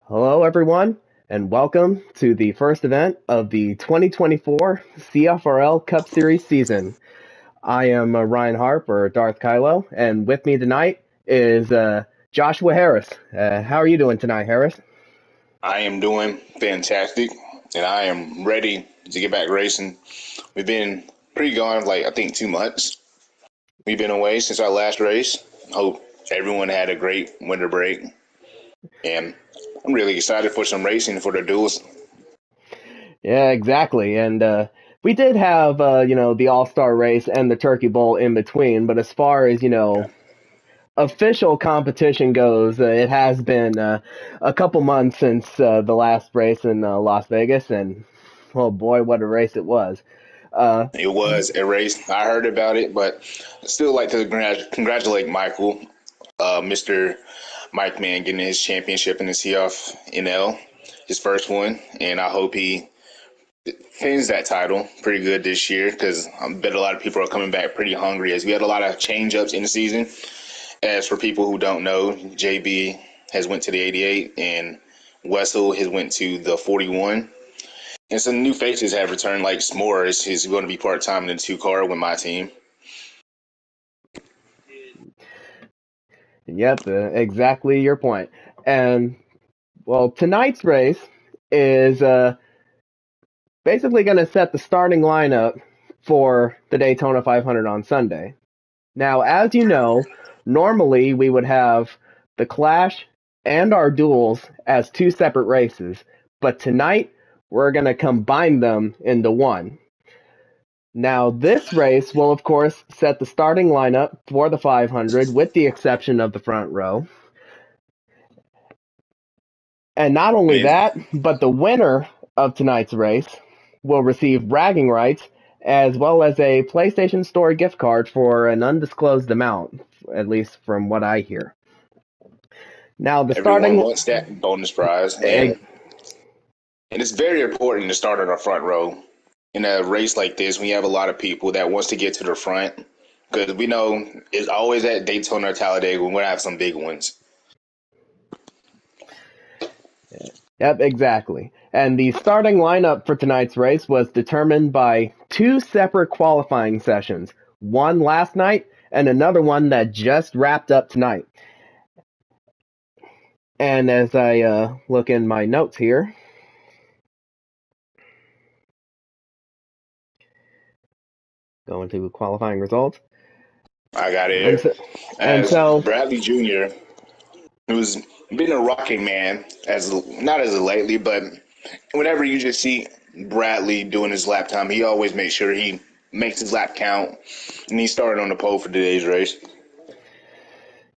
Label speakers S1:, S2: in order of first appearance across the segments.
S1: Hello, everyone, and welcome to the first event of the 2024 CFRL Cup Series season. I am Ryan Harp, or Darth Kylo, and with me tonight is Joshua Harris. How are you doing tonight, Harris?
S2: I am doing fantastic, and I am ready to get back racing. We've been pretty gone, like I think 2 months. We've been away since our last race. Hope everyone had a great winter break, and I'm really excited for some racing for the duels.
S1: Yeah, exactly. And we did have, the All-Star race and the Turkey Bowl in between, but as far as,
S2: Yeah.
S1: official competition goes, it has been a couple months since the last race in Las Vegas, and oh boy, what a race it was. Uh,
S2: It was a race. I heard about it, but I still like to congratulate Michael, Mr. Mike Man, getting his championship in the CFNL, his first one, and I hope he defends that title pretty good this year because I bet a lot of people are coming back pretty hungry as we had a lot of change ups in the season. As for people who don't know, JB has went to the 88 and Wessel has went to the 41. And some new faces have returned, like S'mores is going to be part time in the 2 car with my team.
S1: yep, exactly your point. And well, tonight's race is basically going to set the starting lineup for the Daytona 500 on Sunday. Now, as you know, normally we would have the Clash and our duels as two separate races, but tonight we're going to combine them into one. Now, this race will, of course, set the starting lineup for the 500 with the exception of the front row. And not only
S2: And
S1: that, but the winner of tonight's race will receive bragging rights as well as a PlayStation Store gift card for an undisclosed amount, at least from what I hear. Now, the
S2: everyone
S1: starting.
S2: wants that bonus prize.
S1: eh,
S2: And it's very important to start on the front row in a race like this when you have a lot of people that wants to get to the front because we know it's always at Daytona or Talladega we're going to have some big ones.
S1: Yep, exactly. And the starting lineup for tonight's race was determined by two separate qualifying sessions, one last night and another one that just wrapped up tonight. And as I look in my notes here, going to qualifying results.
S2: I got
S1: And
S2: it
S1: so, and
S2: as
S1: so
S2: Bradley Jr., who's been a rocking man as not as of lately, but whenever you just see Bradley doing his lap time, he always makes sure he makes his lap count, and he started on the pole for today's race.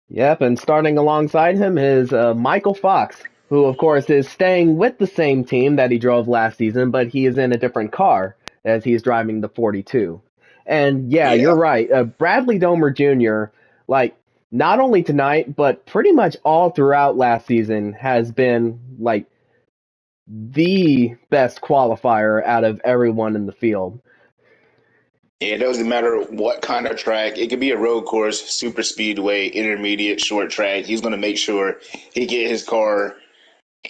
S1: yep, and starting alongside him is Michael Fox, who of course is staying with the same team that he drove last season, but he is in a different car as he's driving the 42. And yeah, you're
S2: Yeah,
S1: right. Bradley Domer Jr., like, not only tonight, but pretty much all throughout last season, has been like the best qualifier out of everyone in the field.
S2: it doesn't matter what kind of track. It could be a road course, super speedway, intermediate, short track. He's going to make sure he get his car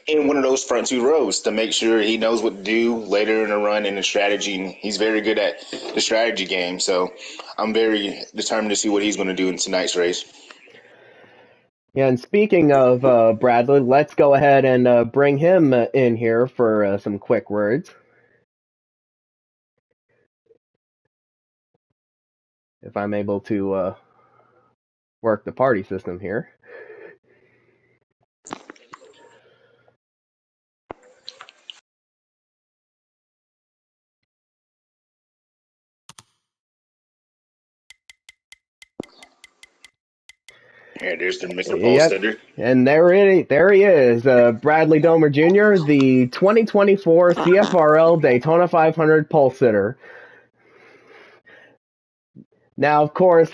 S2: in one of those front 2 rows to make sure he knows what to do later in the run and the strategy. He's very good at the strategy game. So I'm very determined to see what he's going to do in tonight's race.
S1: Yeah, and speaking of Bradley, let's go ahead and bring him in here for some quick words, if I'm able to work the party system here.
S2: Yeah, there's the Mr.
S1: Yep,
S2: Polstetter.
S1: and there he is, Bradley Domer Jr., the 2024 CFRL Daytona 500 pole sitter. Now, of course,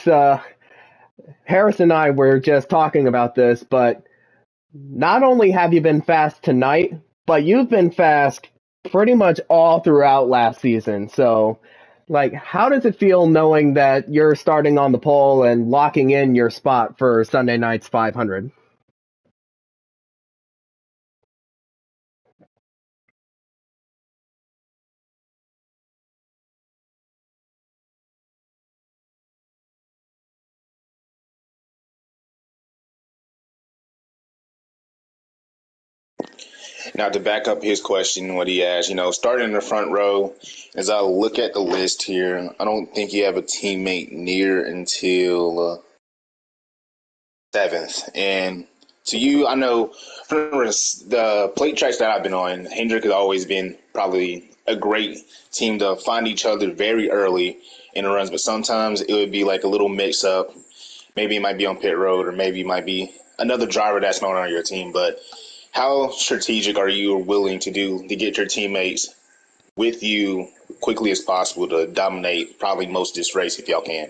S1: Harris and I were just talking about this, but not only have you been fast tonight, but you've been fast pretty much all throughout last season. So, like, how does it feel knowing that you're starting on the pole and locking in your spot for Sunday night's 500?
S2: Now, to back up his question, what he asked, starting in the front row, as I look at the list here, I don't think you have a teammate near until seventh. And to you, I know from the plate tracks that I've been on, Hendrick has always been probably a great team to find each other very early in the runs, but sometimes it would be like a little mix up. Maybe it might be on pit road, or maybe it might be another driver that's not on your team. But how strategic are you willing to do to get your teammates with you quickly as possible to dominate probably most of this race if y'all can?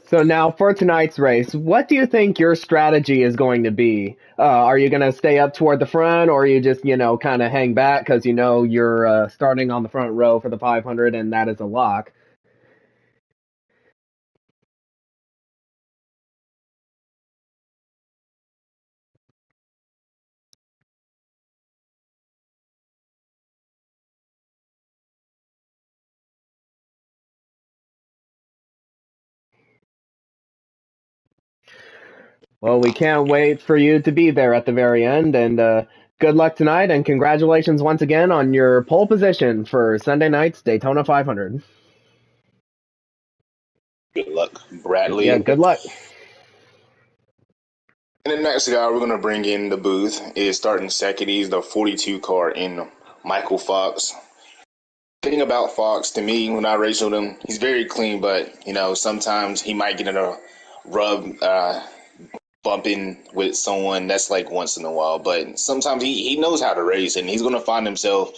S1: So now for tonight's race, what do you think your strategy is going to be? Are you going to stay up toward the front, or are you just, kind of hang back because you're starting on the front row for the 500 and that is a lock? Well, we can't wait for you to be there at the very end, and good luck tonight, and congratulations once again on your pole position for Sunday night's Daytona 500.
S2: Good luck,
S1: Yeah,
S2: Bradley.
S1: good luck.
S2: And the next guy we're going to bring in the booth is starting second. He's the 42 car in Michael Fox. Thing about Fox, to me, when I race with him, he's very clean, but, sometimes he might get in a rub bumping with someone that's like once in a while. But sometimes he knows how to race, and he's going to find himself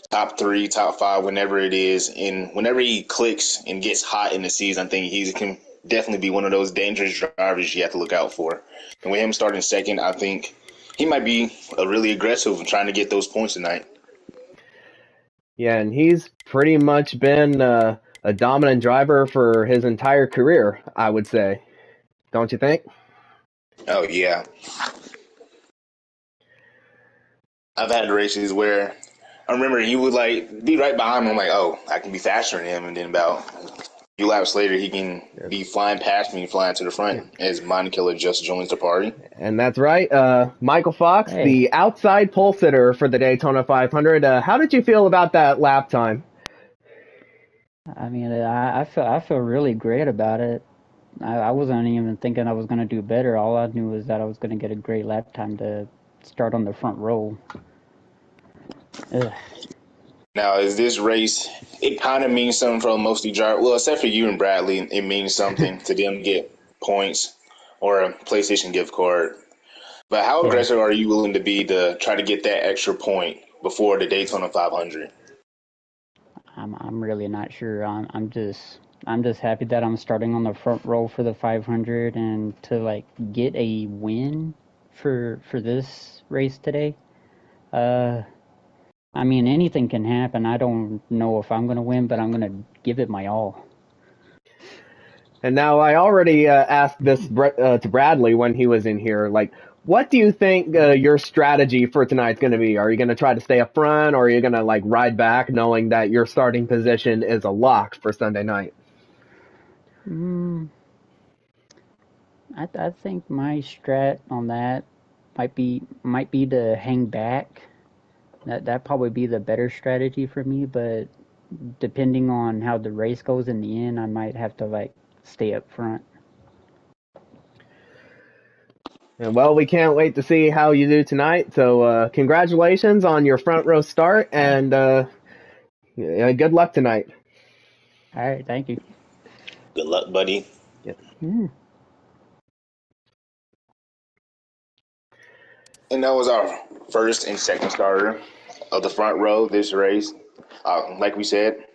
S2: top three, top five, whenever it is. And whenever he clicks and gets hot in the season, I think he can definitely be one of those dangerous drivers you have to look out for. And with him starting second, I think he might be a really aggressive trying to get those points tonight.
S1: Yeah, and he's pretty much been a dominant driver for his entire career, I would say. Don't you think?
S2: Oh, yeah. I've had races where I remember he would like be right behind me. I'm like, oh, I can be faster than him. And then about a few laps later, he can be flying past me, flying to the front as Monica just joins the party.
S1: And that's right. Michael Fox,
S3: Hey.
S1: the outside pole sitter for the Daytona 500. How did you feel about that lap time?
S3: I mean, I feel really great about it. I wasn't even thinking I was gonna do better. All I knew was that I was gonna get a great lap time to start on the front row. Ugh.
S2: Now, is this race, it kind of means something for most of the drivers. Well, except for you and Bradley, it means something to them to get points or a PlayStation gift card. But how
S3: Yeah.
S2: aggressive are you willing to be to try to get that extra point before the Daytona 500?
S3: I'm really not sure. I'm just happy that I'm starting on the front row for the 500 and to like get a win for this race today. Uh, I mean, anything can happen. I don't know if I'm gonna win, but I'm gonna give it my all.
S1: And now I already asked this to Bradley when he was in here. Like, what do you think your strategy for tonight's going to be? Are you going to try to stay up front, or are you going to like ride back, knowing that your starting position is a lock for Sunday night?
S3: Mm, I think my strat on that might be to hang back. That probably be the better strategy for me, but depending on how the race goes in the end, I might have to like stay up front.
S1: And well, we can't wait to see how you do tonight. So, congratulations on your front row start, and good luck tonight.
S3: All right, thank you.
S2: Good luck, buddy.
S1: Yeah.
S3: Mm.
S2: And that was our first and second starter of the front row of this race. Like we said,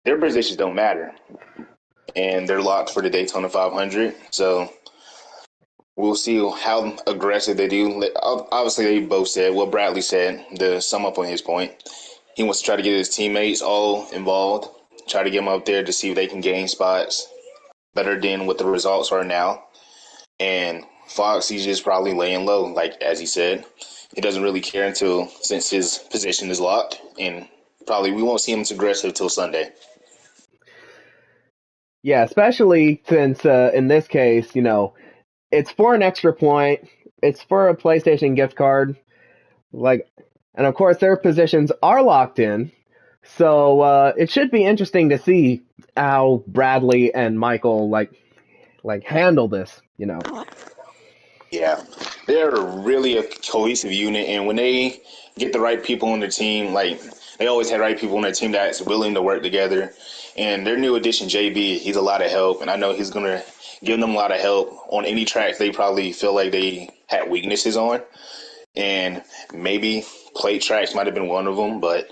S2: their positions don't matter, and they're locked for the Daytona 500. So we'll see how aggressive they do. Obviously, they both said what Bradley said. To sum up on his point, he wants to try to get his teammates all involved, try to get them up there to see if they can gain spots better than what the results are now. And Fox, he's just probably laying low, like as he said. He doesn't really care until since his position is locked, and probably we won't see him as aggressive till Sunday.
S1: Yeah, especially since in this case, it's for an extra point. It's for a PlayStation gift card. Like, and of course their positions are locked in. So it should be interesting to see how Bradley and Michael like handle this.
S2: Yeah, they're really a cohesive unit, and when they get the right people on the team, like they always had right people on their team that's willing to work together. And their new addition, JB, he's a lot of help, and I know he's gonna give them a lot of help on any tracks they probably feel like they had weaknesses on, and maybe plate tracks might have been one of them. But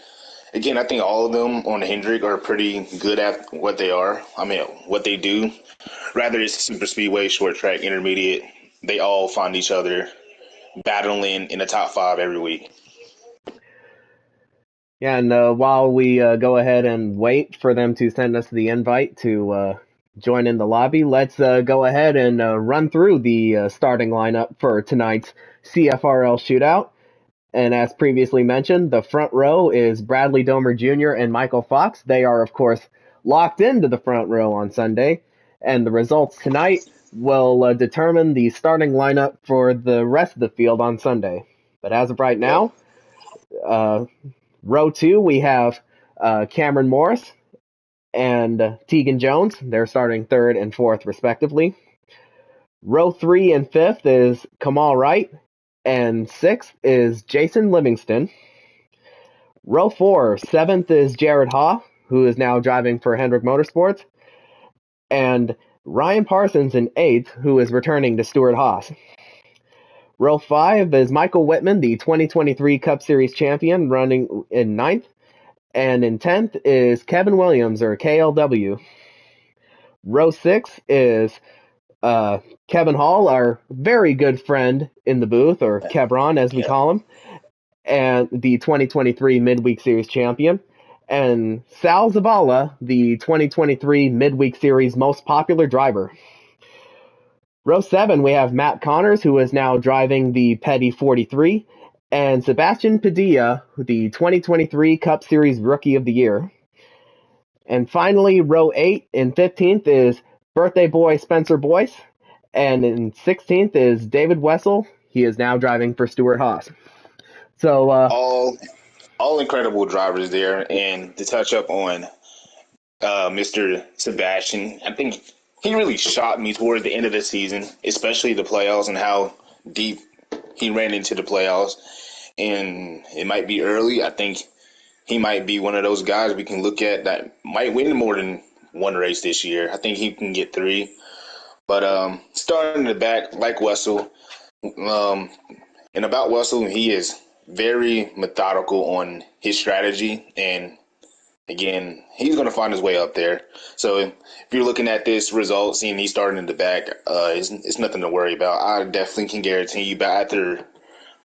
S2: again, I think all of them on Hendrick are pretty good at what they are. I mean, what they do. Rather it's super speedway, short track, intermediate. They all find each other battling in the top five every week.
S1: Yeah, and while we go ahead and wait for them to send us the invite to join in the lobby, let's go ahead and run through the starting lineup for tonight's CFRL Shootout. And as previously mentioned, the front row is Bradley Domer Jr. and Michael Fox. They are, of course, locked into the front row on Sunday. And the results tonight will determine the starting lineup for the rest of the field on Sunday. But as of right
S2: Yep.
S1: now, row 2, we have Cameron Morris and Tegan Jones. They're starting 3rd and 4th, respectively. Row 3 and 5th is Kamal Wright, and 6th is Jason Livingston. Row 4, 7th is Jared Haw, who is now driving for Hendrick Motorsports, and Ryan Parsons in 8th, who is returning to Stewart-Haas. Row 5 is Michael Whitman, the 2023 Cup Series champion, running in 9th. And in 10th is Kevin Williams, or KLW. Row 6 is Kevin Hall, our very good friend in the booth, or Kevron as we
S2: Yeah.
S1: call him, and the 2023 Midweek Series champion. And Sal Zavala, the 2023 Midweek Series most popular driver. Row 7, we have Matt Connors, who is now driving the Petty 43, and Sebastian Padilla, the 2023 Cup Series Rookie of the Year. And finally, row 8 in 15th is birthday boy Spencer Boyce, and in 16th is David Wessel. He is now driving for Stewart-Haas. So,
S2: All incredible drivers there, and to touch up on Mr. Sebastian, I think he really shocked me towards the end of the season, especially the playoffs and how deep he ran into the playoffs. And it might be early. I think he might be one of those guys we can look at that might win more than one race this year. I think he can get 3. But starting in the back, like Wessel, um, and about Wessel, he is very methodical on his strategy. And again, he's going to find his way up there. So if you're looking at this result, seeing he's starting in the back, it's nothing to worry about. I definitely can guarantee you, but after a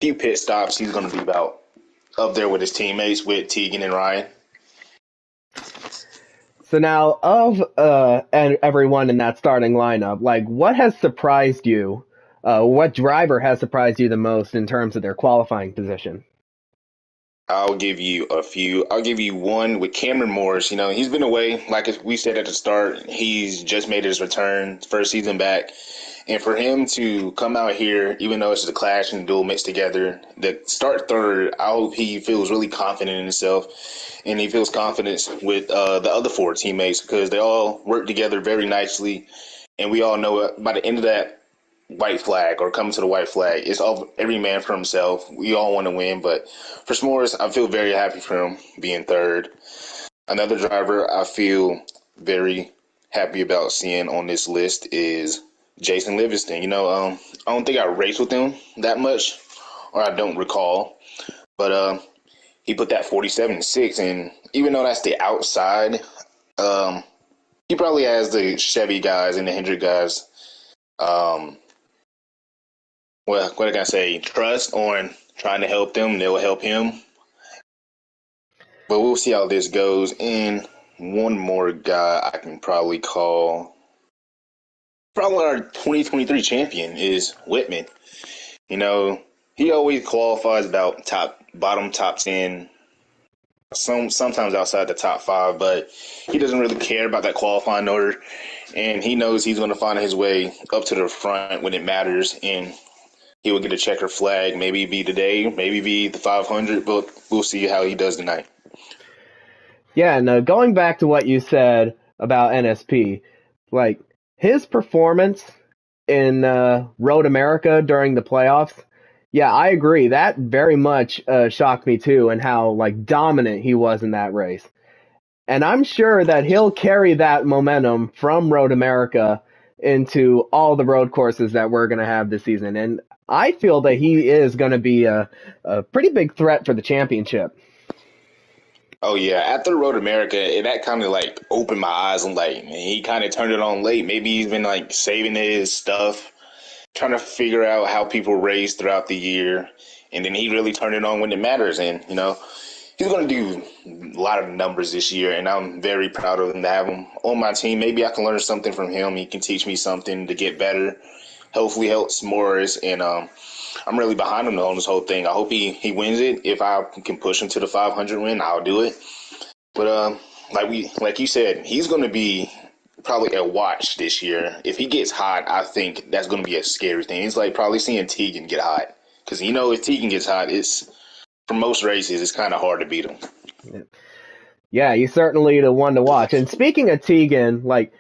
S2: few pit stops, he's going to be about up there with his teammates, with Tegan and Ryan.
S1: so now of and everyone in that starting lineup, like what has surprised you? What driver has surprised you the most in terms of their qualifying position?
S2: I'll give you a few. I'll give you one with Cameron Morris. You know, he's been away. Like we said at the start, he's just made his return, first season back. And for him to come out here, even though it's a clash and dual mixed together, to start 3rd, I hope he feels really confident in himself. And he feels confidence with the other 4 teammates because they all work together very nicely. And we all know by the end of that white flag or coming to the white flag, it's all every man for himself. We all want to win, but for S'mores, I feel very happy for him being 3rd. Another driver I feel very happy about seeing on this list is Jason Livingston. You know, I don't think I raced with him that much, or I don't recall, but he put that 47.6, and even though that's the outside, um, he probably has the Chevy guys and the Hendrick guys. Um, well, what can I say? Trust on trying to help them. They'll help him. But we'll see how this goes. And one more guy I can probably call. Probably our 2023 champion is Whitman. You know, he always qualifies about top 10, sometimes outside the top 5, but he doesn't really care about that qualifying order, and he knows he's going to find his way up to the front when it matters, and he will get a checker flag. Maybe be today, maybe be the 500, but we'll see how he does tonight.
S1: Yeah, and going back to what you said about NSP, like his performance in Road America during the playoffs, yeah, I agree. That very much shocked me too, and how like dominant he was in that race. And I'm sure that he'll carry that momentum from Road America into all the road courses that we're going to have this season. And I feel that he is going to be a pretty big threat for the championship.
S2: Oh yeah, after Road America, that kind of like opened my eyes. I'm like, man, he kind of turned it on late. Maybe he's been like saving his stuff, trying to figure out how people race throughout the year, and then he really turned it on when it matters. And he's going to do a lot of numbers this year, and I'm very proud of him to have him on my team. Maybe I can learn something from him. He can teach me something to get better. Hopefully, helps Morris, and I'm really behind him on this whole thing. I hope he wins it. If I can push him to the 500 win, I'll do it. But like you said, he's going to be probably a watch this year. If he gets hot, I think that's going to be a scary thing. It's like probably seeing Tegan get hot, because if Tegan gets hot, it's for most races, it's kind of hard to beat him.
S1: Yeah, he's certainly the one to watch. And speaking of Tegan, like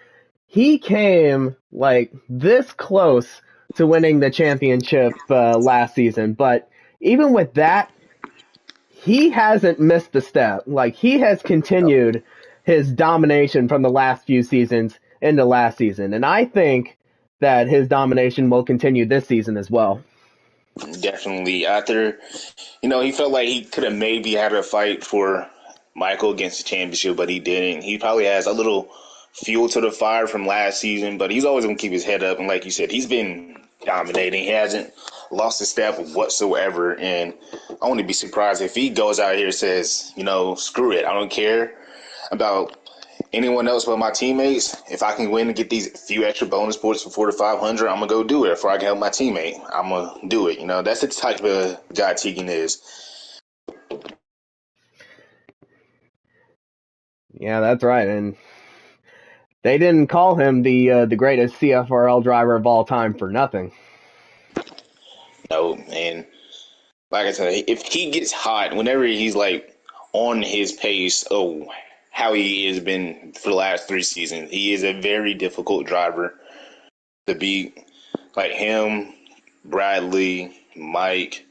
S1: he came like this close to winning the championship last season, but even with that, he hasn't missed a step. Like he has continued his domination from the last few seasons into last season, and I think that his domination will continue this season as well.
S2: Definitely. After, he felt like he could have maybe had a fight for Michael against the championship, but he didn't. He probably has a little fuel to the fire from last season, but he's always going to keep his head up. And like you said, he's been dominating. He hasn't lost a step whatsoever. And I wouldn't be surprised if he goes out here and says, screw it. I don't care about anyone else but my teammates. If I can win and get these few extra bonus points before the 500, I'm gonna go do it. If I can help my teammate, I'm gonna do it. That's the type of guy Tegan is.
S1: Yeah, that's right. And they didn't call him the greatest CFRL driver of all time for nothing.
S2: No, and like I said, if he gets hot, whenever he's like on his pace, how he has been for the last 3 seasons, he is a very difficult driver to beat. Like him, Bradley, Mike,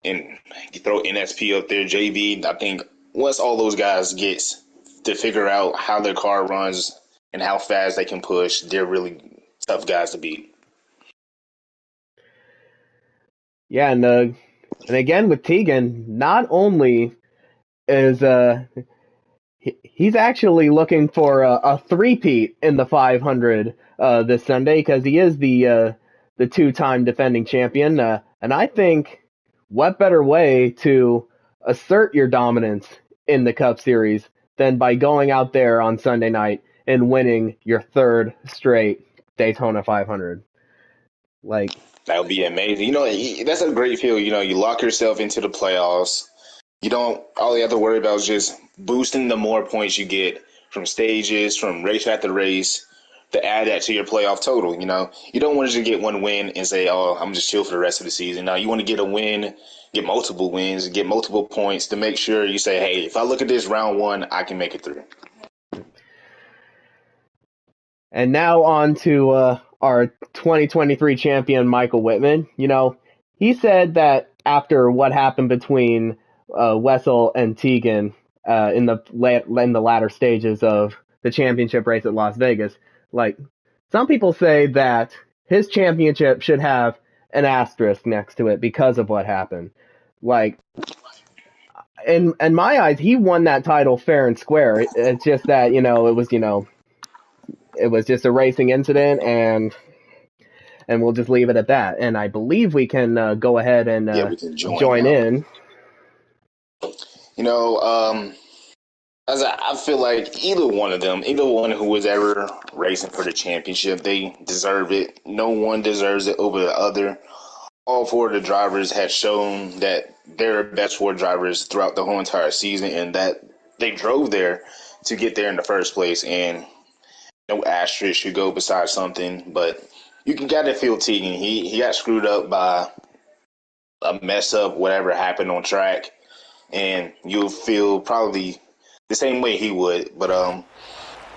S2: and you throw NSP up there, JB. I think once all those guys get to figure out how their car runs and how fast they can push, they're really tough guys to beat.
S1: Yeah, and again with Tegan, not only is he's actually looking for a three-peat in the 500 this Sunday because he is the two-time defending champion, and I think what better way to assert your dominance in the Cup Series than by going out there on Sunday night and winning your third straight Daytona 500. Like,
S2: That would be amazing. That's a great feel. You lock yourself into the playoffs. You don't, all you have to worry about is just boosting the more points you get from stages, from race after race, to add that to your playoff total. You don't want to just get one win and say, oh, I'm just chill for the rest of the season. Now, you want to get a win, get multiple wins, get multiple points to make sure you say, hey, if I look at this round one, I can make it through.
S1: and now on to our 2023 champion, Michael Whitman. He said that after what happened between Wessel and Tegan in the latter stages of the championship race at Las Vegas, like some people say that his championship should have an asterisk next to it because of what happened. Like in my eyes, he won that title fair and square. It's just that it was just a racing incident, and we'll just leave it at that. And I believe we can go ahead and
S2: Yeah, we can join
S1: join
S2: now.
S1: in.
S2: You know, um, I feel like either one of them, either one who was ever racing for the championship, they deserve it. No one deserves it over the other. All four of the drivers had shown that they're best four drivers throughout the whole entire season, and that they drove there to get there in the first place. And no asterisk should go beside something, but you can gotta feel Tegan. He got screwed up by a mess up, whatever happened on track, and you'll feel probably the same way he would. But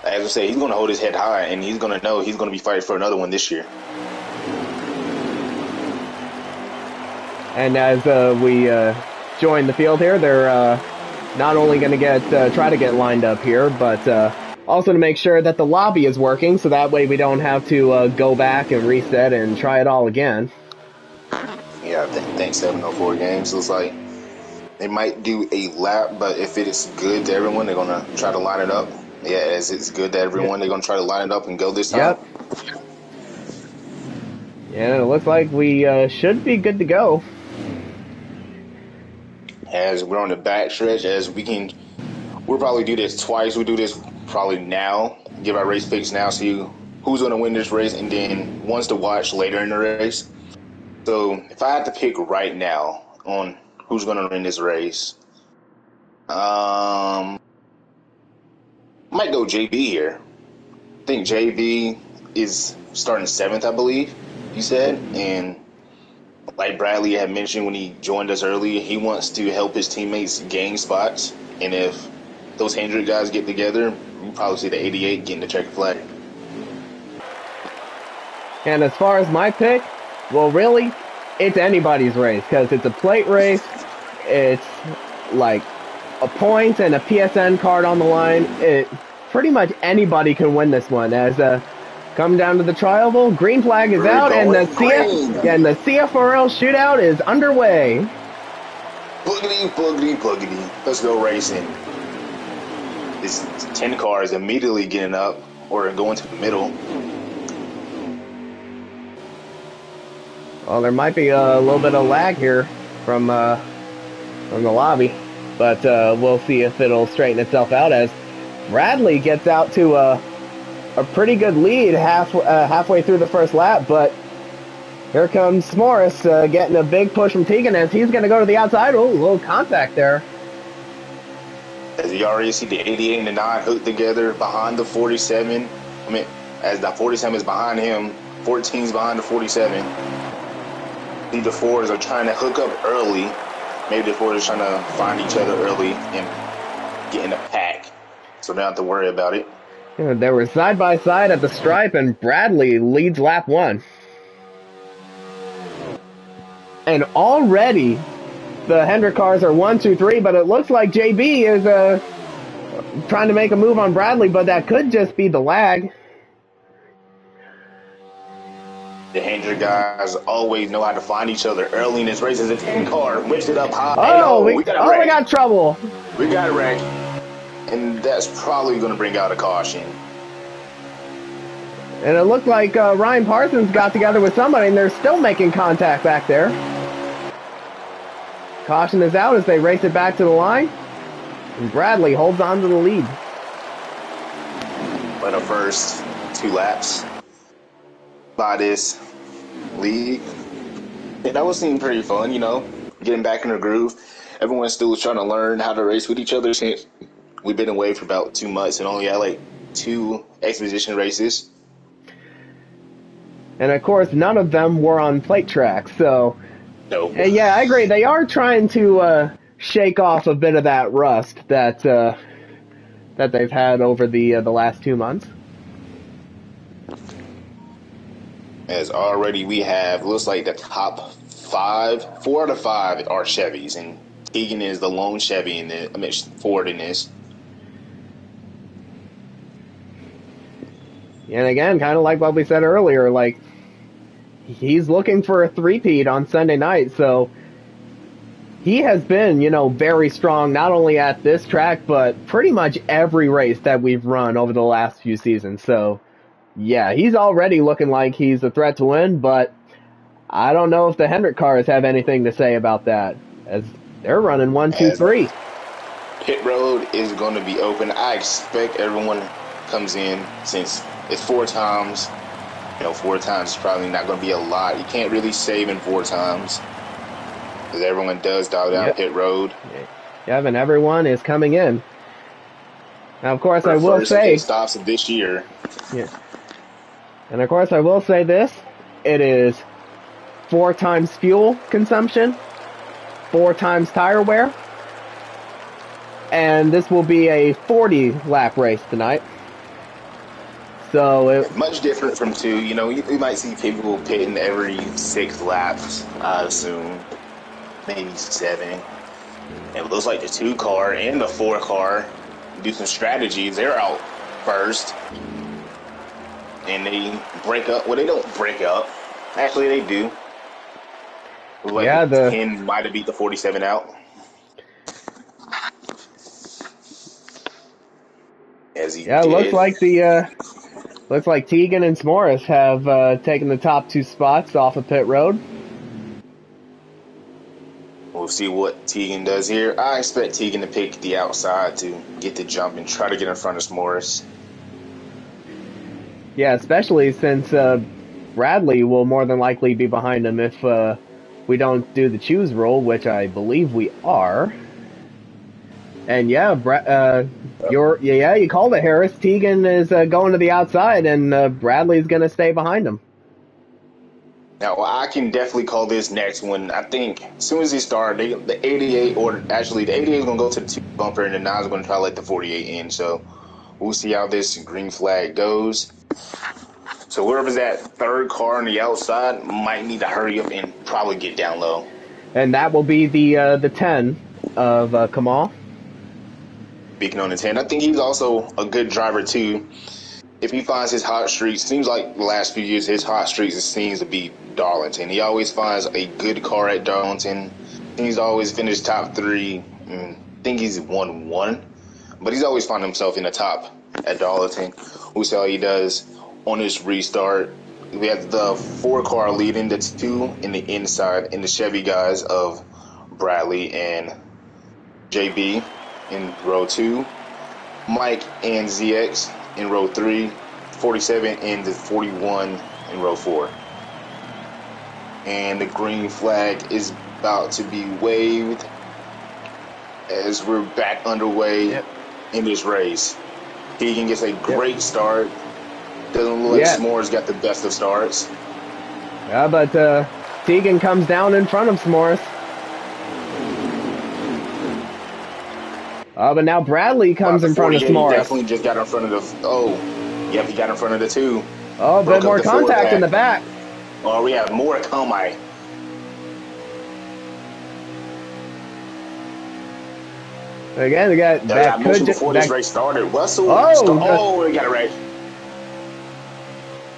S2: as I say, he's gonna hold his head high, and he's gonna know he's gonna be fighting for another one this year.
S1: And as we join the field here, they're not only going to try to get lined up here, but also to make sure that the lobby is working, so that way we don't have to go back and reset and try it all again.
S2: Yeah, I think 704 games looks like they might do a lap, but if it is good to everyone, they're gonna try to line it up. Yeah, as it's good to everyone, they're gonna try to line it up and go this time.
S1: Yep. Yeah, it looks like we should be good to go.
S2: As we're on the back stretch, we'll probably do this twice. We'll do this probably now, give our race picks now, see who's going to win this race, and then ones to watch later in the race. So if I had to pick right now on who's going to win this race, might go JB here. I think JB is starting 7th, I believe you said, and like Bradley had mentioned when he joined us earlier, he wants to help his teammates gain spots. And if those Hendrick guys get together, we'll probably see the 88 getting the checkered flag.
S1: And as far as my pick, well, really, it's anybody's race because it's a plate race. It's like a point and a PSN card on the line. Pretty much anybody can win this one. As come down to the trioval, green flag is out, and the CFRL Shootout is underway.
S2: Boogity, boogity, boogity. Let's go racing. This 10 car is immediately getting up or going to the middle.
S1: Well, there might be a little bit of lag here from the lobby, but we'll see if it'll straighten itself out as Bradley gets out to a pretty good lead halfway through the first lap, but here comes Morris getting a big push from Tegan as he's going to go to the outside. Oh, a little contact there.
S2: As you already see the 88 and the 9 hooked together behind the 47. I mean, as the 47 is behind him, 14 is behind the 47. The fours are trying to hook up early. Maybe the fours are trying to find each other early and get in a pack, so they don't have to worry about it.
S1: Yeah, they were side by side at the stripe, and Bradley leads lap 1. And already the Hendrick cars are 1, 2, 3, but it looks like JB is trying to make a move on Bradley, but that could just be the lag.
S2: The Hendrick guys always know how to find each other early in this race. As a 10 car whips it up high.
S1: Oh, we got trouble.
S2: We got a wreck. And that's probably going to bring out a caution.
S1: And it looked like Ryan Parsons got together with somebody, and they're still making contact back there. Caution is out as they race it back to the line. And Bradley holds on to the lead.
S2: But the first 2 laps by this league, and that was seeming pretty fun, getting back in the groove. Everyone's still trying to learn how to race with each other since we've been away for about 2 months and only had like 2 exposition races.
S1: And of course, none of them were on plate tracks, so
S2: no.
S1: Yeah, I agree. They are trying to shake off a bit of that rust that they've had over the last 2 months.
S2: As already we have, looks like the top 5, 4 out of 5 are Chevys, and Tegan is the lone Chevy in this. Ford in this.
S1: And again, kind of like what we said earlier, like he's looking for a three-peat on Sunday night, so he has been, very strong, not only at this track, but pretty much every race that we've run over the last few seasons. So, yeah, he's already looking like he's a threat to win, but I don't know if the Hendrick cars have anything to say about that, as they're running 1, 2, 3.
S2: pit road is going to be open. I expect everyone comes in since it's 4 times. 4 times is probably not going to be a lot. You can't really save in 4 times because everyone does dial down pit road.
S1: Yep, and everyone is coming in. Now, of course, I will
S2: first
S1: say
S2: pit stops of this year.
S1: Yeah. And of course, I will say this: it is 4 times fuel consumption, 4 times tire wear, and this will be a 40-lap race tonight. So
S2: much different from 2. You might see people pitting every 6 laps, I assume, maybe 7. And it looks like the 2 car and the 4 car do some strategies. They're out first, and they break up. Well, they don't break up. Actually, they do. The 10 might have beat the 47 out. As he did.
S1: Looks like Tegan and S'mores have taken the top 2 spots off of pit road.
S2: We'll see what Tegan does here. I expect Tegan to pick the outside to get the jump and try to get in front of S'mores.
S1: Yeah, especially since Bradley will more than likely be behind him if we don't do the choose rule, which I believe we are. And you called it, Harris. Tegan is going to the outside, and Bradley's going to stay behind him.
S2: Now, I can definitely call this next one. I think as soon as they start, the 88, or actually the 88 is going to go to the 2 bumper, and the 9 is going to try to let the 48 in. So we'll see how this green flag goes. So whoever's that 3rd car on the outside might need to hurry up and probably get down low.
S1: And that will be the 10 of Kamal.
S2: Speaking on the 10, I think he's also a good driver too. If he finds his hot streaks, seems like the last few years his hot streaks seems to be Darlington. He always finds a good car at Darlington. He's always finished top 3. I think he's won 1, but he's always found himself in the top at Darlington. We'll see how he does on his restart. We have the 4 car leading, the 2 in the inside, and the Chevy guys of Bradley and JB in row 2, Mike and ZX in row 3, 47 and the 41 in row 4. And the green flag is about to be waved as we're back underway in this race. Tegan gets a great start. Doesn't look like S'mores got the best of starts.
S1: Yeah, but Tegan comes down in front of S'mores. But now Bradley comes in front of S'mores.
S2: He definitely just got in front of the... he got in front of the 2.
S1: Oh, a bit more contact in the back.
S2: Oh, we have more to come,
S1: Again, we got
S2: that could before this race started. Russell. We got a wreck.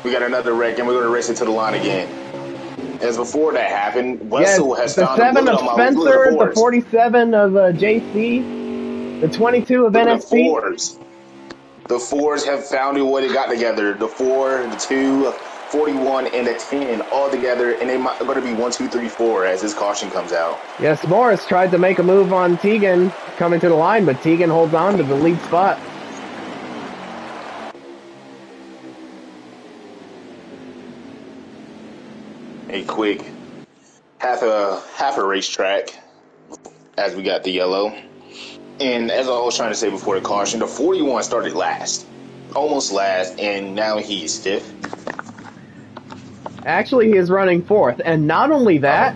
S2: We got another wreck, and we're going to race it to the line again. As before that happened, Russell has found
S1: the 7 of Spencer, the 47 of JC, the 22 of NXT.
S2: The 4s have found a way to got together. The 4, the 2, 41, and the 10 all together, and they might going to be 1, 2, 3, 4 as this caution comes out.
S1: Yes, Morris tried to make a move on Tegan coming to the line, but Tegan holds on to the lead spot.
S2: A quick half a racetrack as we got the yellow. And as I was trying to say before the caution, the 41 started last, almost last, and now he's 5th.
S1: Actually, he is running 4th, and not only that,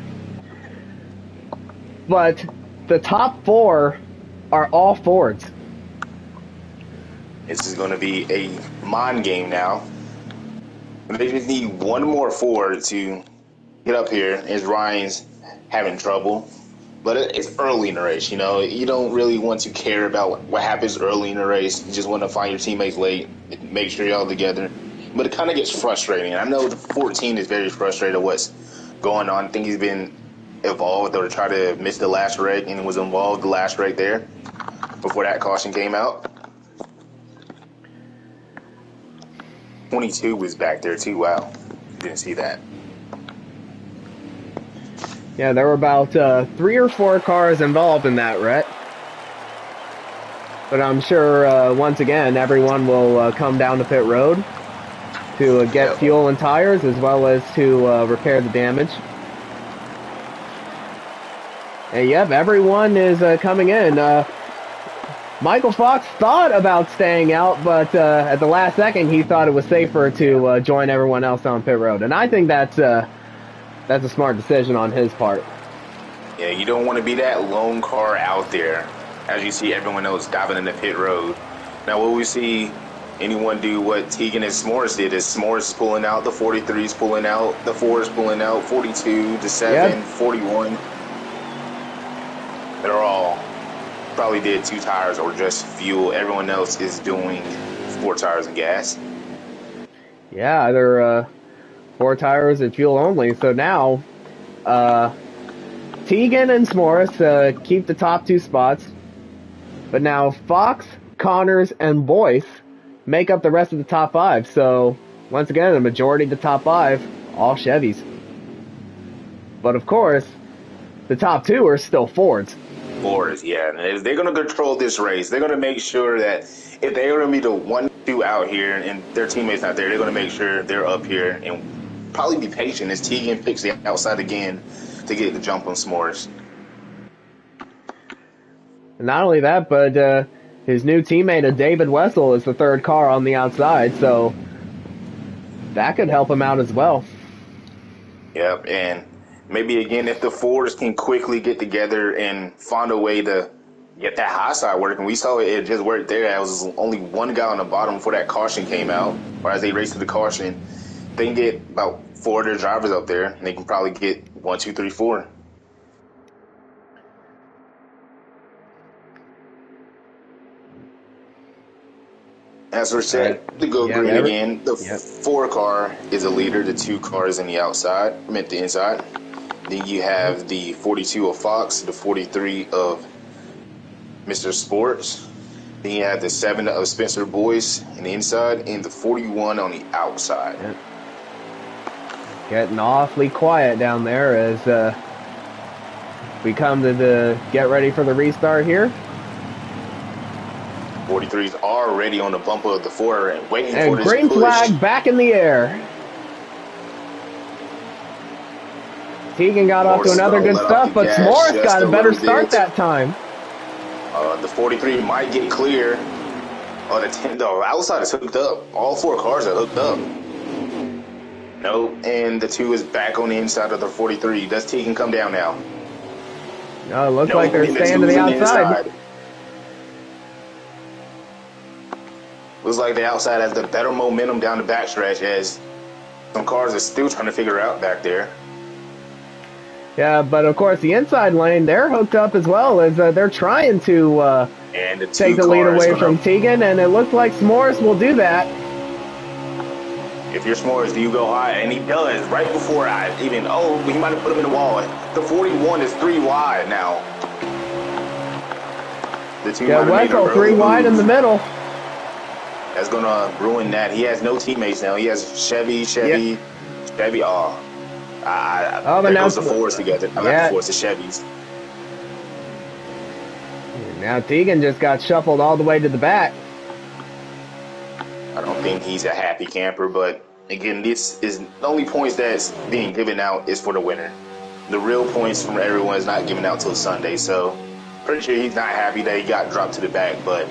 S1: but the top 4 are all Fords.
S2: This is going to be a mind game now. They just need one more Ford to get up here, as Ryan's having trouble. But it's early in the race, you don't really want to care about what happens early in the race. You just want to find your teammates late, make sure you're all together. But it kind of gets frustrating. I know the 14 is very frustrated what's going on. I think he's been involved or tried to miss the last wreck and was involved the last wreck there before that caution came out. 22 was back there too. Wow. Didn't see that.
S1: Yeah, there were about 3 or 4 cars involved in that wreck. But I'm sure, once again, everyone will come down to pit road to get fuel and tires, as well as to repair the damage. And yep, everyone is coming in. Michael Fox thought about staying out, but at the last second, he thought it was safer to join everyone else on pit road. And I think that's a smart decision on his part.
S2: Yeah, you don't want to be that lone car out there as you see everyone else diving into pit road. Now, will we see anyone do what Tegan and S'mores did? Is S'mores pulling out, the 43's pulling out, the 4's pulling out, 42, the 7, 41. They're all probably did 2 tires or just fuel. Everyone else is doing 4 tires and gas.
S1: Yeah, they're 4 tires and fuel only. So now, Tegan and S'mores keep the top 2 spots. But now Fox, Connors, and Boyce make up the rest of the top 5. So, once again, the majority of the top 5, all Chevys. But of course, the top 2 are still Fords.
S2: Fords, yeah. And they're going to control this race. They're going to make sure that if they're going to be the 1-2 out here and their teammates not there, they're going to make sure they're up here and probably be patient as Tegan picks the outside again to get the jump on S'mores.
S1: And not only that, but his new teammate, David Wessel, is the 3rd car on the outside, so that could help him out as well.
S2: Yep, and maybe again, if the Fords can quickly get together and find a way to get that high side working. We saw it just worked there. There was only one guy on the bottom before that caution came out, or as they raced to the caution. They can get about 4 of their drivers up there, and they can probably get 1, 2, 3, 4. As we're set to go green again, the 4 car is a leader, the 2 cars in the outside, meant the inside. Then you have the 42 of Fox, the 43 of Mr. Sports. Then you have the 7 of Spencer Boyce on the inside, and the 41 on the outside.
S1: Yep. Getting awfully quiet down there as we come to the get ready for the restart here.
S2: 43's already on the bumper of the 4 and waiting
S1: and
S2: for this
S1: green
S2: push.
S1: Flag back in the air. Tegan got off to another good stuff, but S'mores got a better start that time.
S2: The 43 might get clear. The outside is hooked up. All 4 cars are hooked up. Nope, and the 2 is back on the inside of the 43. Does Tegan come down now?
S1: No, it looks like they're staying to the outside.
S2: Looks like the outside has the better momentum down the backstretch as some cars are still trying to figure out back there.
S1: Yeah, but of course the inside lane, they're hooked up as well as they're trying to take the lead away from Tegan, and it looks like S'mores will do that.
S2: If you're S'mores, do you go high? And he does right before he might have put him in the wall. The 41 is 3 wide now. The 2
S1: Wessel 3 wide in the middle.
S2: That's going to ruin that. He has no teammates now. He has Chevy.
S1: Yep.
S2: There goes the Fords together. Not the Fords, the Chevys.
S1: Now Tegan just got shuffled all the way to the back.
S2: I don't think he's a happy camper, but again, this is the only points that's being given out is for the winner. The real points from everyone is not given out till Sunday, so pretty sure he's not happy that he got dropped to the back, but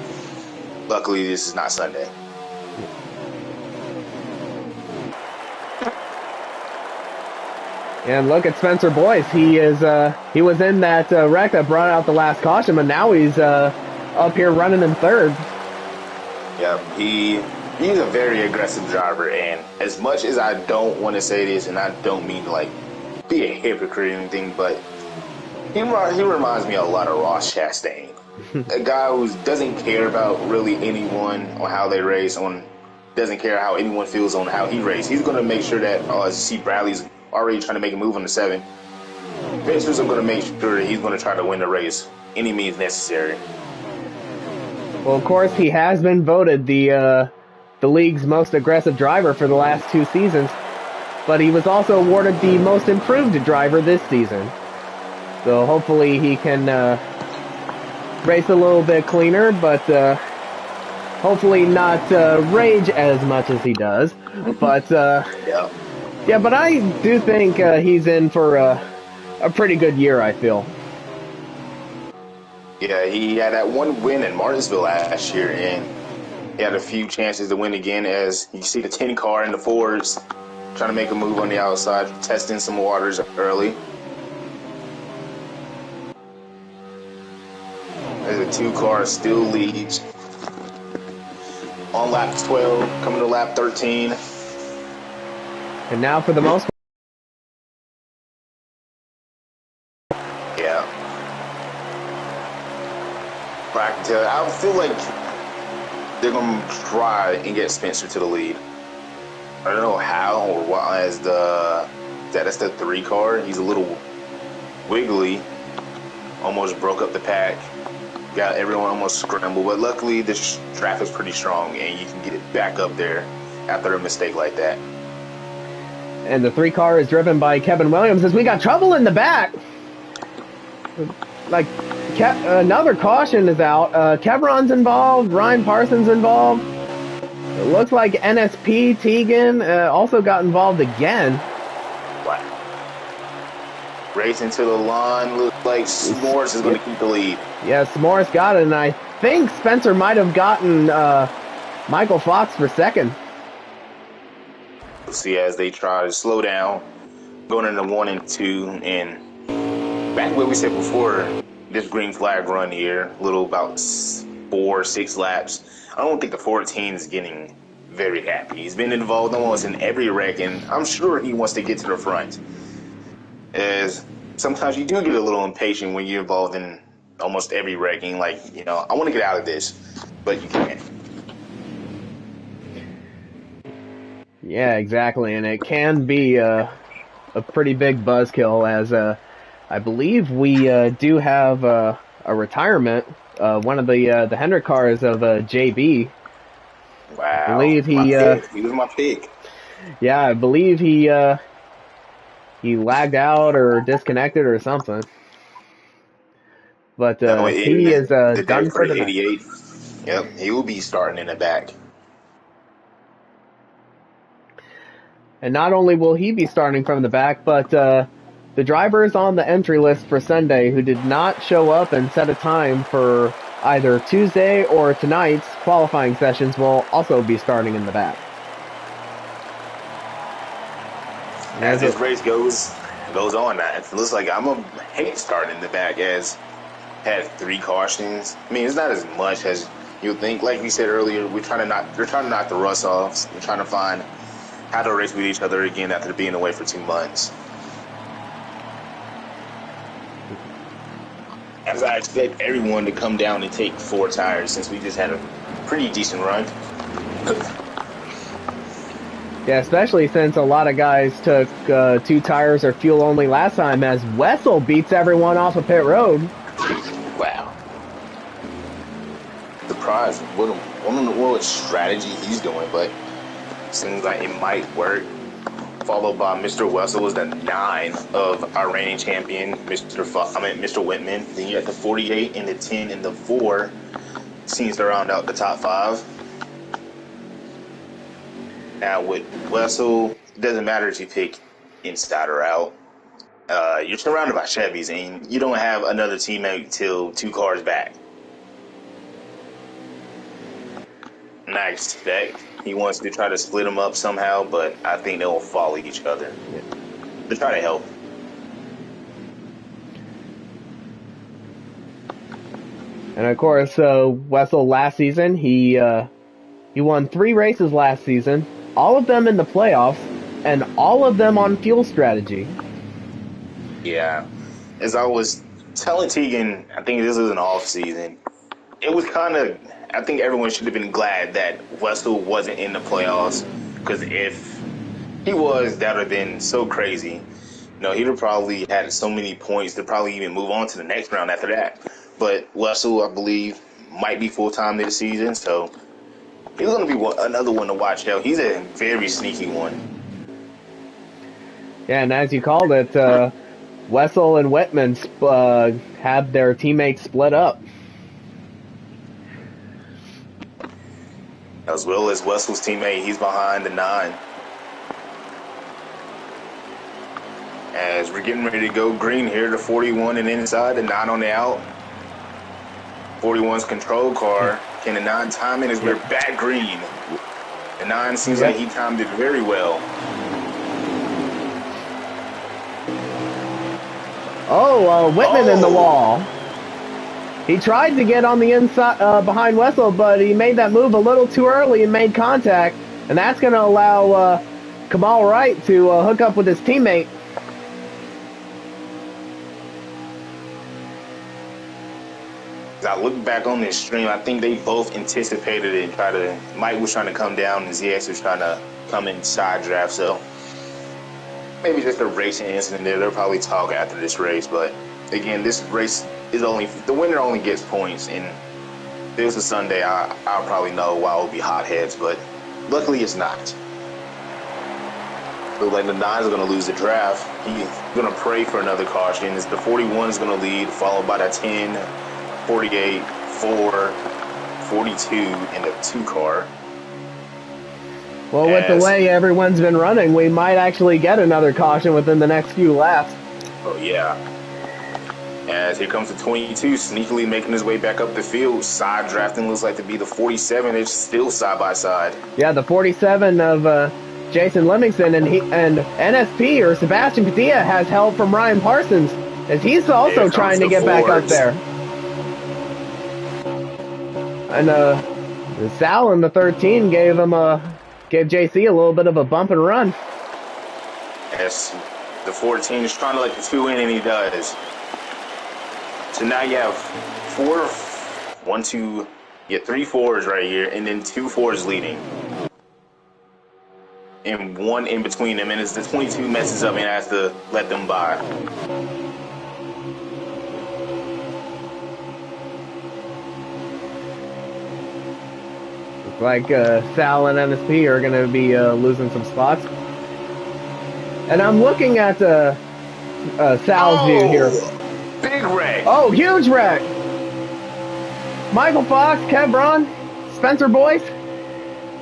S2: luckily this is not Sunday.
S1: And look at Spencer Boyce. He was in that wreck that brought out the last caution, but now he's up here running in 3rd.
S2: Yeah, he's a very aggressive driver, and as much as I don't want to say this, and I don't mean to like be a hypocrite or anything, but he reminds me a lot of Ross Chastain, a guy who doesn't care about really anyone on how they race, doesn't care how anyone feels on how he races. He's going to make sure that as you see Bradley's already trying to make a move on the 7. Vincent's going to make sure that he's going to try to win the race any means necessary.
S1: Well, of course, he has been voted the league's most aggressive driver for the last 2 seasons, but he was also awarded the most improved driver this season. So hopefully he can race a little bit cleaner, but hopefully not rage as much as he does. But
S2: Yeah.
S1: yeah, but I do think he's in for a pretty good year, I feel.
S2: Yeah, he had that one win in Martinsville last year, and he had a few chances to win again. As you see the 10 car in the Fords trying to make a move on the outside, testing some waters early. As the 2 car still leads on lap 12, coming to lap 13.
S1: And now for the most
S2: Yeah. I feel like they're going to try and get Spencer to the lead. I don't know how or why, as that's the 3 car. He's a little wiggly, almost broke up the pack, got everyone almost scrambled, but luckily the traffic's pretty strong and you can get it back up there after a mistake like that.
S1: And the 3 car is driven by Kevin Williams as we got trouble in the back. Like, another caution is out. Kevron's involved. Ryan Parsons involved. It looks like NSP Teagan also got involved again.
S2: Wow. Racing to the line. Looks like S'mores is going to keep the lead.
S1: Yeah, S'mores got it, and I think Spencer might have gotten Michael Fox for second.
S2: We'll see as they try to slow down, going into 1 and 2, and back to what we said before, this green flag run here, little about 4-6 laps. I don't think the 14 is getting very happy. He's been involved almost in every wreck, and I'm sure he wants to get to the front. As sometimes you do get a little impatient when you're involved in almost every wrecking. Like, I want to get out of this, but you can't.
S1: Yeah, exactly, and it can be a pretty big buzzkill as I believe we do have a retirement. One of the Hendrick cars of JB.
S2: Wow.
S1: I believe he
S2: was my pick.
S1: Yeah, I believe he lagged out or disconnected or something. But he is done for the night.
S2: 88. Yep, he will be starting in the back.
S1: And not only will he be starting from the back, but the drivers on the entry list for Sunday who did not show up and set a time for either Tuesday or tonight's qualifying sessions will also be starting in the back.
S2: As this race goes on, it looks like I'm going to hate starting in the back as had 3 cautions. I mean, it's not as much as you think. Like we said earlier, they're trying to knock the rust off. We're trying to find how to race with each other again after being away for 2 months. As I expect everyone to come down and take 4 tires since we just had a pretty decent run.
S1: Yeah, especially since a lot of guys took 2 tires or fuel only last time as Wessel beats everyone off of pit road.
S2: Wow. Surprised. I don't know what strategy he's doing, but seems like it might work. Followed by Mr. Wessel was the 9 of our reigning champion, Mr. Whitman. Then you got the 48 and the 10 and the 4 seems to round out the top 5. Now with Wessel, it doesn't matter if you pick inside or out. You're surrounded by Chevys and you don't have another teammate till 2 cars back. And I expect he wants to try to split them up somehow, but I think they'll follow each other. To try to help.
S1: And of course, Wessel last season, he won 3 races last season, all of them in the playoffs, and all of them on fuel strategy.
S2: Yeah. As I was telling Teagan, I think this was an off season. It was kind of, I think everyone should have been glad that Wessel wasn't in the playoffs, because if he was, that would have been so crazy. He'd have probably had so many points to probably even move on to the next round after that. But Wessel, I believe, might be full-time this season, so he's going to be another one to watch. He's a very sneaky one.
S1: Yeah, and as you called it, Wessel and Whitman had their teammates split up.
S2: as well as Wessel's teammate. He's behind the 9. As we're getting ready to go green here, the 41 and inside, the 9 on the out. 41's control car. Can the 9 time it as we're back green? The 9 seems like he timed it very well.
S1: Whitman in the wall. He tried to get on the inside behind Wessel, but he made that move a little too early and made contact, and that's going to allow Kamal Wright to hook up with his teammate.
S2: As I look back on this stream, I think they both anticipated it and Mike was trying to come down and ZX was trying to come in side draft, so maybe just a racing incident there. They'll probably talk after this race, but again, this race is the winner only gets points, and if it was a Sunday, I'll probably know why it would be hotheads, but luckily it's not. Looks like the 9's going to lose the draft. He's going to pray for another caution. As the 41 is going to lead, followed by the 10, 48, 4, 42, and a 2 car.
S1: Well, with the way everyone's been running, we might actually get another caution within the next few laps.
S2: Oh, yeah. As here comes the 22, sneakily making his way back up the field. Side drafting looks like to be the 47. It's still side by side.
S1: Yeah, the 47 of Jason Livingston and NSP or Sebastian Padilla has help from Ryan Parsons, as he's also trying to get back up there. And Sal in the 13 gave JC a little bit of a bump and run.
S2: Yes, the 14 is trying to let the 2 in, and he does. So now you have 3 4s right here, and then 2 4s leading. And 1 in between them, and as the 22 messes up and has to let them by.
S1: Looks like Sal and NSP are going to be losing some spots. And I'm looking at Sal's view here.
S2: Big wreck.
S1: Oh, huge wreck. Michael Fox, Kev Braun, Spencer Boyce.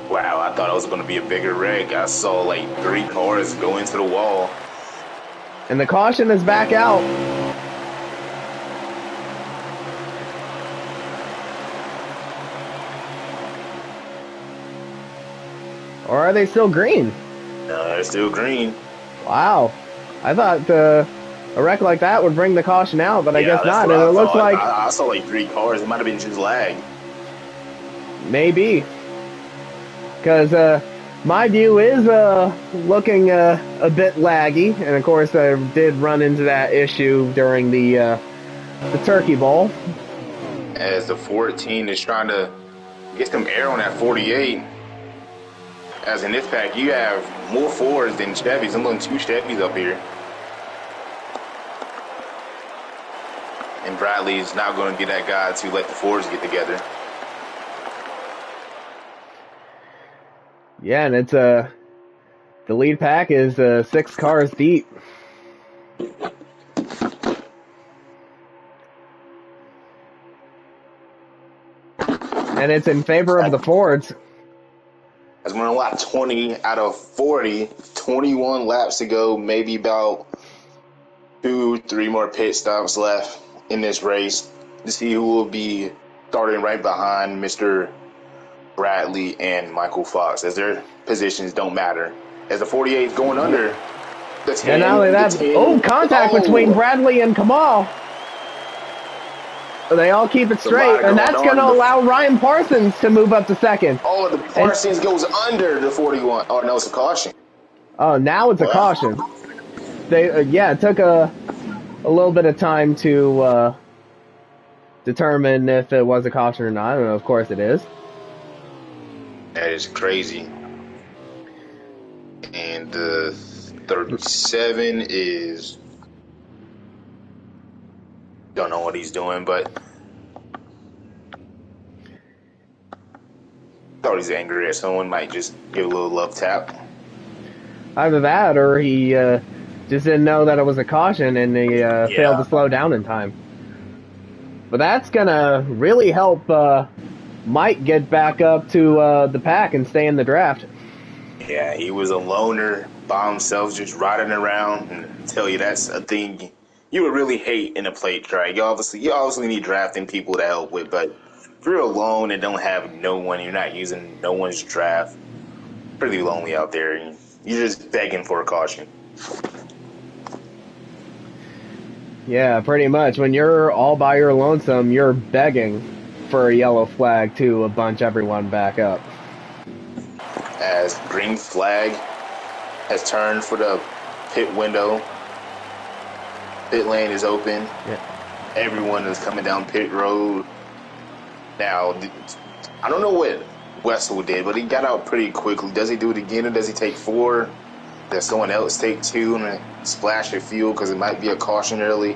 S2: Wow, I thought it was going to be a bigger wreck. I saw like 3 cars go into the wall.
S1: And the caution is back out. Or are they still green?
S2: No, they're still green.
S1: Wow. I thought a wreck like that would bring the caution out, but I guess not. And it looks like
S2: I saw like 3 cars. It might have been just lag.
S1: Maybe. Because my view is looking a bit laggy. And of course, I did run into that issue during the Turkey Bowl.
S2: As the 14 is trying to get some air on that 48. As in this pack, you have more Fords than Chevys. I'm looking 2 Chevys up here. And Bradley is now going to get that guy to let the Fords get together.
S1: Yeah, and it's the lead pack is 6 cars deep. And it's in favor of the Fords.
S2: As we're on lap 20 out of 40, 21 laps to go, maybe about 2-3 more pit stops left in this race to see who will be starting right behind Mr. Bradley and Michael Fox, as their positions don't matter. As the 48 is going under the 10.
S1: And not only that, contact between Bradley and Kamal. So they all keep it straight, and that's going to allow Ryan Parsons to move up to second.
S2: Oh, the Parsons goes under the 41. Oh, no, it's a caution.
S1: Oh, now it's a caution. They it took a little bit of time to determine if it was a caution or not. And of course it is.
S2: That is crazy. And the 37 is... Don't know what he's doing, but... Thought he's angry at someone. Might just give a little love tap.
S1: Either that, or he just didn't know that it was a caution, and he failed to slow down in time. But that's going to really help might get back up to the pack and stay in the draft.
S2: Yeah, he was a loner by himself, just riding around. And I tell you, that's a thing you would really hate in a plate track. You obviously need drafting people to help with, but if you're alone and don't have no one, you're not using no one's draft, pretty lonely out there. And you're just begging for a caution.
S1: Yeah, pretty much. When you're all by your lonesome, you're begging for a yellow flag to bunch everyone back up.
S2: As green flag has turned for the pit window, pit lane is open.
S1: Yeah.
S2: Everyone is coming down pit road. Now, I don't know what Wessel did, but he got out pretty quickly. Does he do it again, or does he take 4? Does someone else take 2 and splash of fuel because it might be a caution early?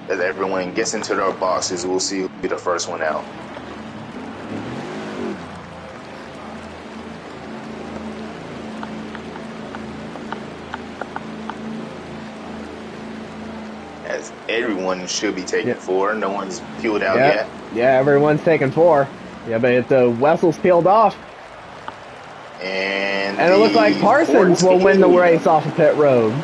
S2: As everyone gets into their boxes, we'll see who'll be the first one out. As everyone should be taking 4. No one's peeled out yet.
S1: Yeah, everyone's taking 4. Yeah, but Wessel's peeled off.
S2: And
S1: it looks like Parsons will win the race off of pit road.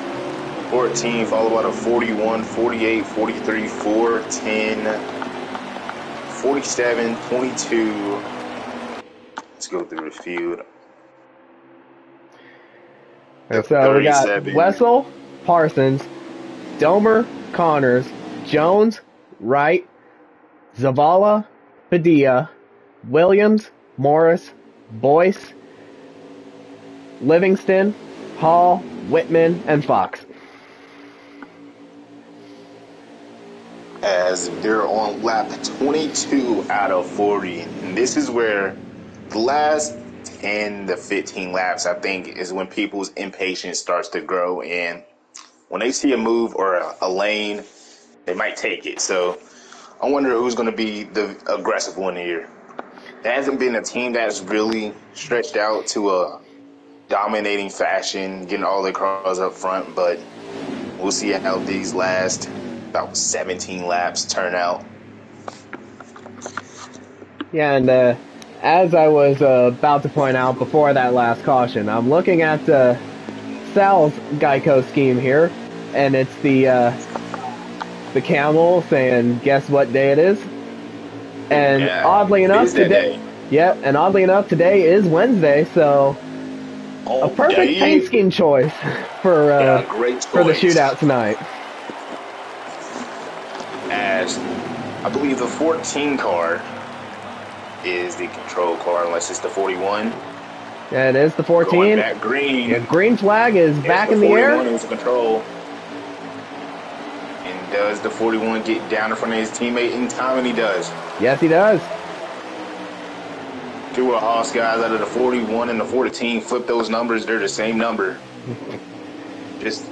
S2: 14, followed by the 41, 48, 43, 4, 10, 47, 22. Let's go through the field.
S1: So we got Wessel, Parsons, Domer, Connors, Jones, Wright, Zavala, Padilla, Williams, Morris, Boyce, Livingston, Hall, Whitman, and Fox.
S2: As they're on lap 22 out of 40. And this is where the last 10 to 15 laps, I think, is when people's impatience starts to grow. And when they see a move or a lane, they might take it. So I wonder who's going to be the aggressive one here. There hasn't been a team that's really stretched out to a dominating fashion, getting all their cars up front, but we'll see how these last about 17 laps turn out.
S1: Yeah, and as I was about to point out before that last caution, I'm looking at Sal's Geico scheme here, and it's the camel saying, "Guess what day it is?" And oddly enough, today is Wednesday, so a perfect paint scheme choice for the shootout tonight.
S2: As I believe the 14 car is the control car, unless it's the 41.
S1: Yeah, it is the 14.
S2: Going back green.
S1: Yeah, green flag is back in the air.
S2: 41 is control. And does the 41 get down in front of his teammate in time? And he does.
S1: Yes, he does.
S2: 2 of Haas guys out of the 41 and the 14 flip those numbers. They're the same number. Just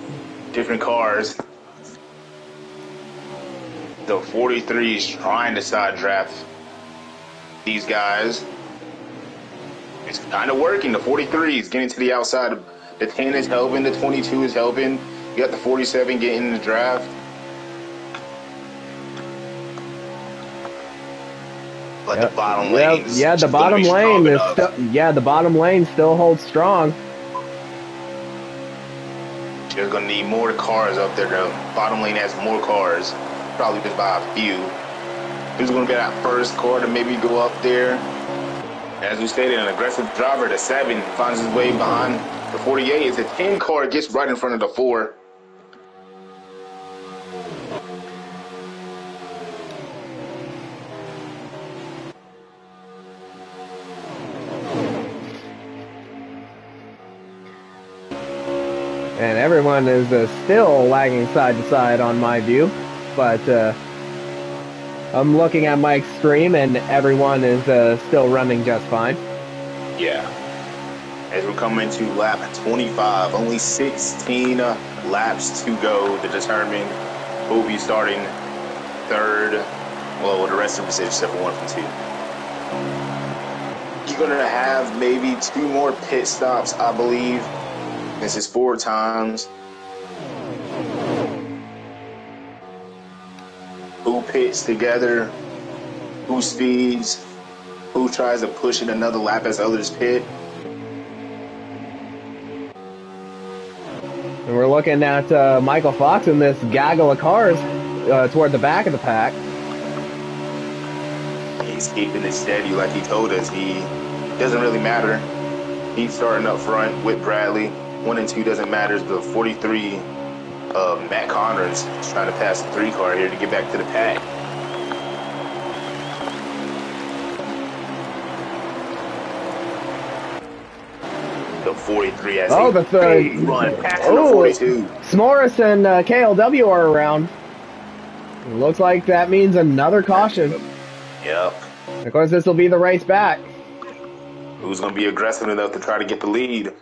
S2: different cars. The 43 is trying to side draft these guys. It's kind of working. The 43 is getting to the outside. The 10 is helping. The 22 is helping. You got the 47 getting in the draft. But the bottom lane,
S1: the bottom lane is the bottom lane still holds strong.
S2: You're gonna need more cars up there. The bottom lane has more cars, probably just by a few. Who's gonna get that first car to maybe go up there? As we stated, an aggressive driver, the 7 finds his way behind the 48. As the 10 car gets right in front of the 4.
S1: And everyone is still lagging side to side on my view, but I'm looking at Mike's stream, and everyone is still running just fine.
S2: Yeah. As we're coming to lap 25, only 16 laps to go to determine who will be starting third. Well, the rest of the except for 1 from 2. You're going to have maybe 2 more pit stops, I believe. This is 4 times. Who pits together, who speeds, who tries to push in another lap as others pit.
S1: And we're looking at Michael Fox in this gaggle of cars toward the back of the pack.
S2: He's keeping it steady like he told us. He doesn't really matter. He's starting up front with Bradley. 1 and 2 doesn't matter. The 43 Matt Connors is trying to pass the 3 car here to get back to the pack. The 43 has a big run passing the 42.
S1: S'mores and KLW are around. Looks like that means another caution.
S2: Yep.
S1: Of course, this will be the race back.
S2: Who's going to be aggressive enough to try to get the lead?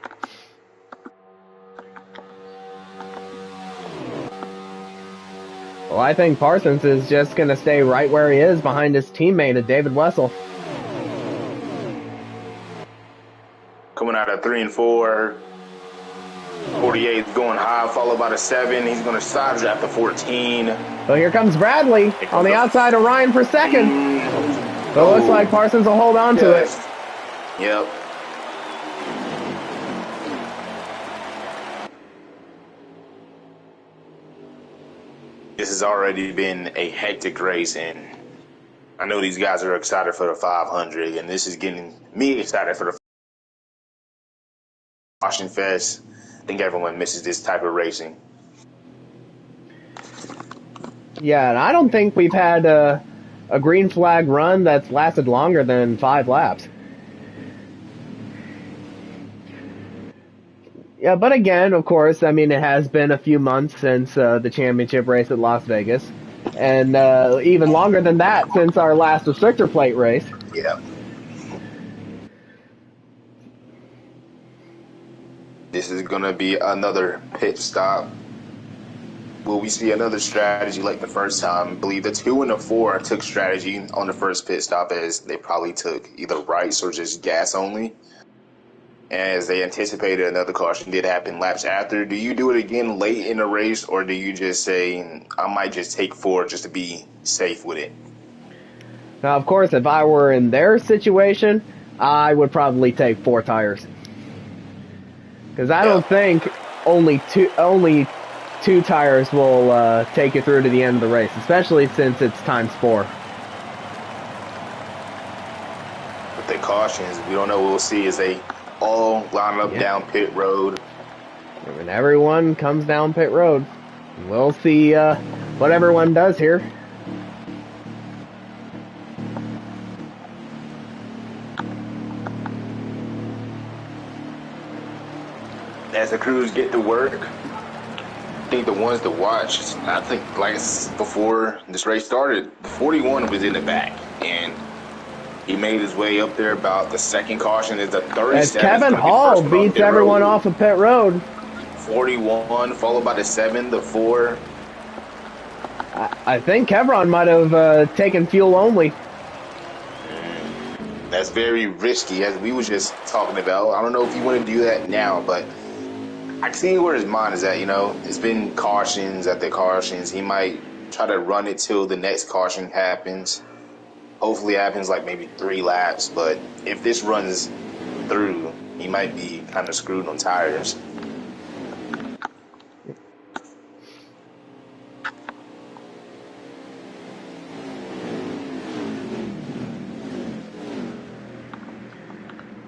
S1: Well, I think Parsons is just going to stay right where he is behind his teammate, David Wessel.
S2: Coming out at 3 and 4. 48 is going high, followed by the 7. He's going to side draft the 14.
S1: So here comes Bradley on the outside of Ryan for second. So it looks like Parsons will hold on to it.
S2: Yep. This has already been a hectic race, and I know these guys are excited for the 500, and this is getting me excited for the Caution Fest. I think everyone misses this type of racing.
S1: Yeah, and I don't think we've had a green flag run that's lasted longer than 5 laps. Yeah, but again, of course, I mean, it has been a few months since the championship race at Las Vegas, and even longer than that since our last restrictor plate race.
S2: Yeah. This is going to be another pit stop. Will we see another strategy like the first time? I believe the 2 and the 4 took strategy on the first pit stop, as they probably took either rights or just gas only. As they anticipated, another caution did happen laps after. Do you do it again late in the race, or do you just say, I might just take 4 just to be safe with it?
S1: Now, of course, if I were in their situation, I would probably take 4 tires. Because I don't think only two tires will take you through to the end of the race, especially since it's times 4.
S2: With the cautions, we don't know what we'll see as they all line up down pit road.
S1: And everyone comes down pit road. We'll see what everyone does here.
S2: As the crews get to work, I think the ones to watch, I think like before this race started, 41 was in the back, and he made his way up there about the second caution. Is the 37.
S1: As Kevin Hall beats everyone off of pit road.
S2: 41, followed by the 7, the 4.
S1: I think Kevron might have taken fuel only.
S2: That's very risky, as we were just talking about. I don't know if you want to do that now, but I can see where his mind is at, you know. It's been cautions after cautions. He might try to run it till the next caution happens. Hopefully it happens like maybe 3 laps, but if this runs through, he might be kind of screwed on tires.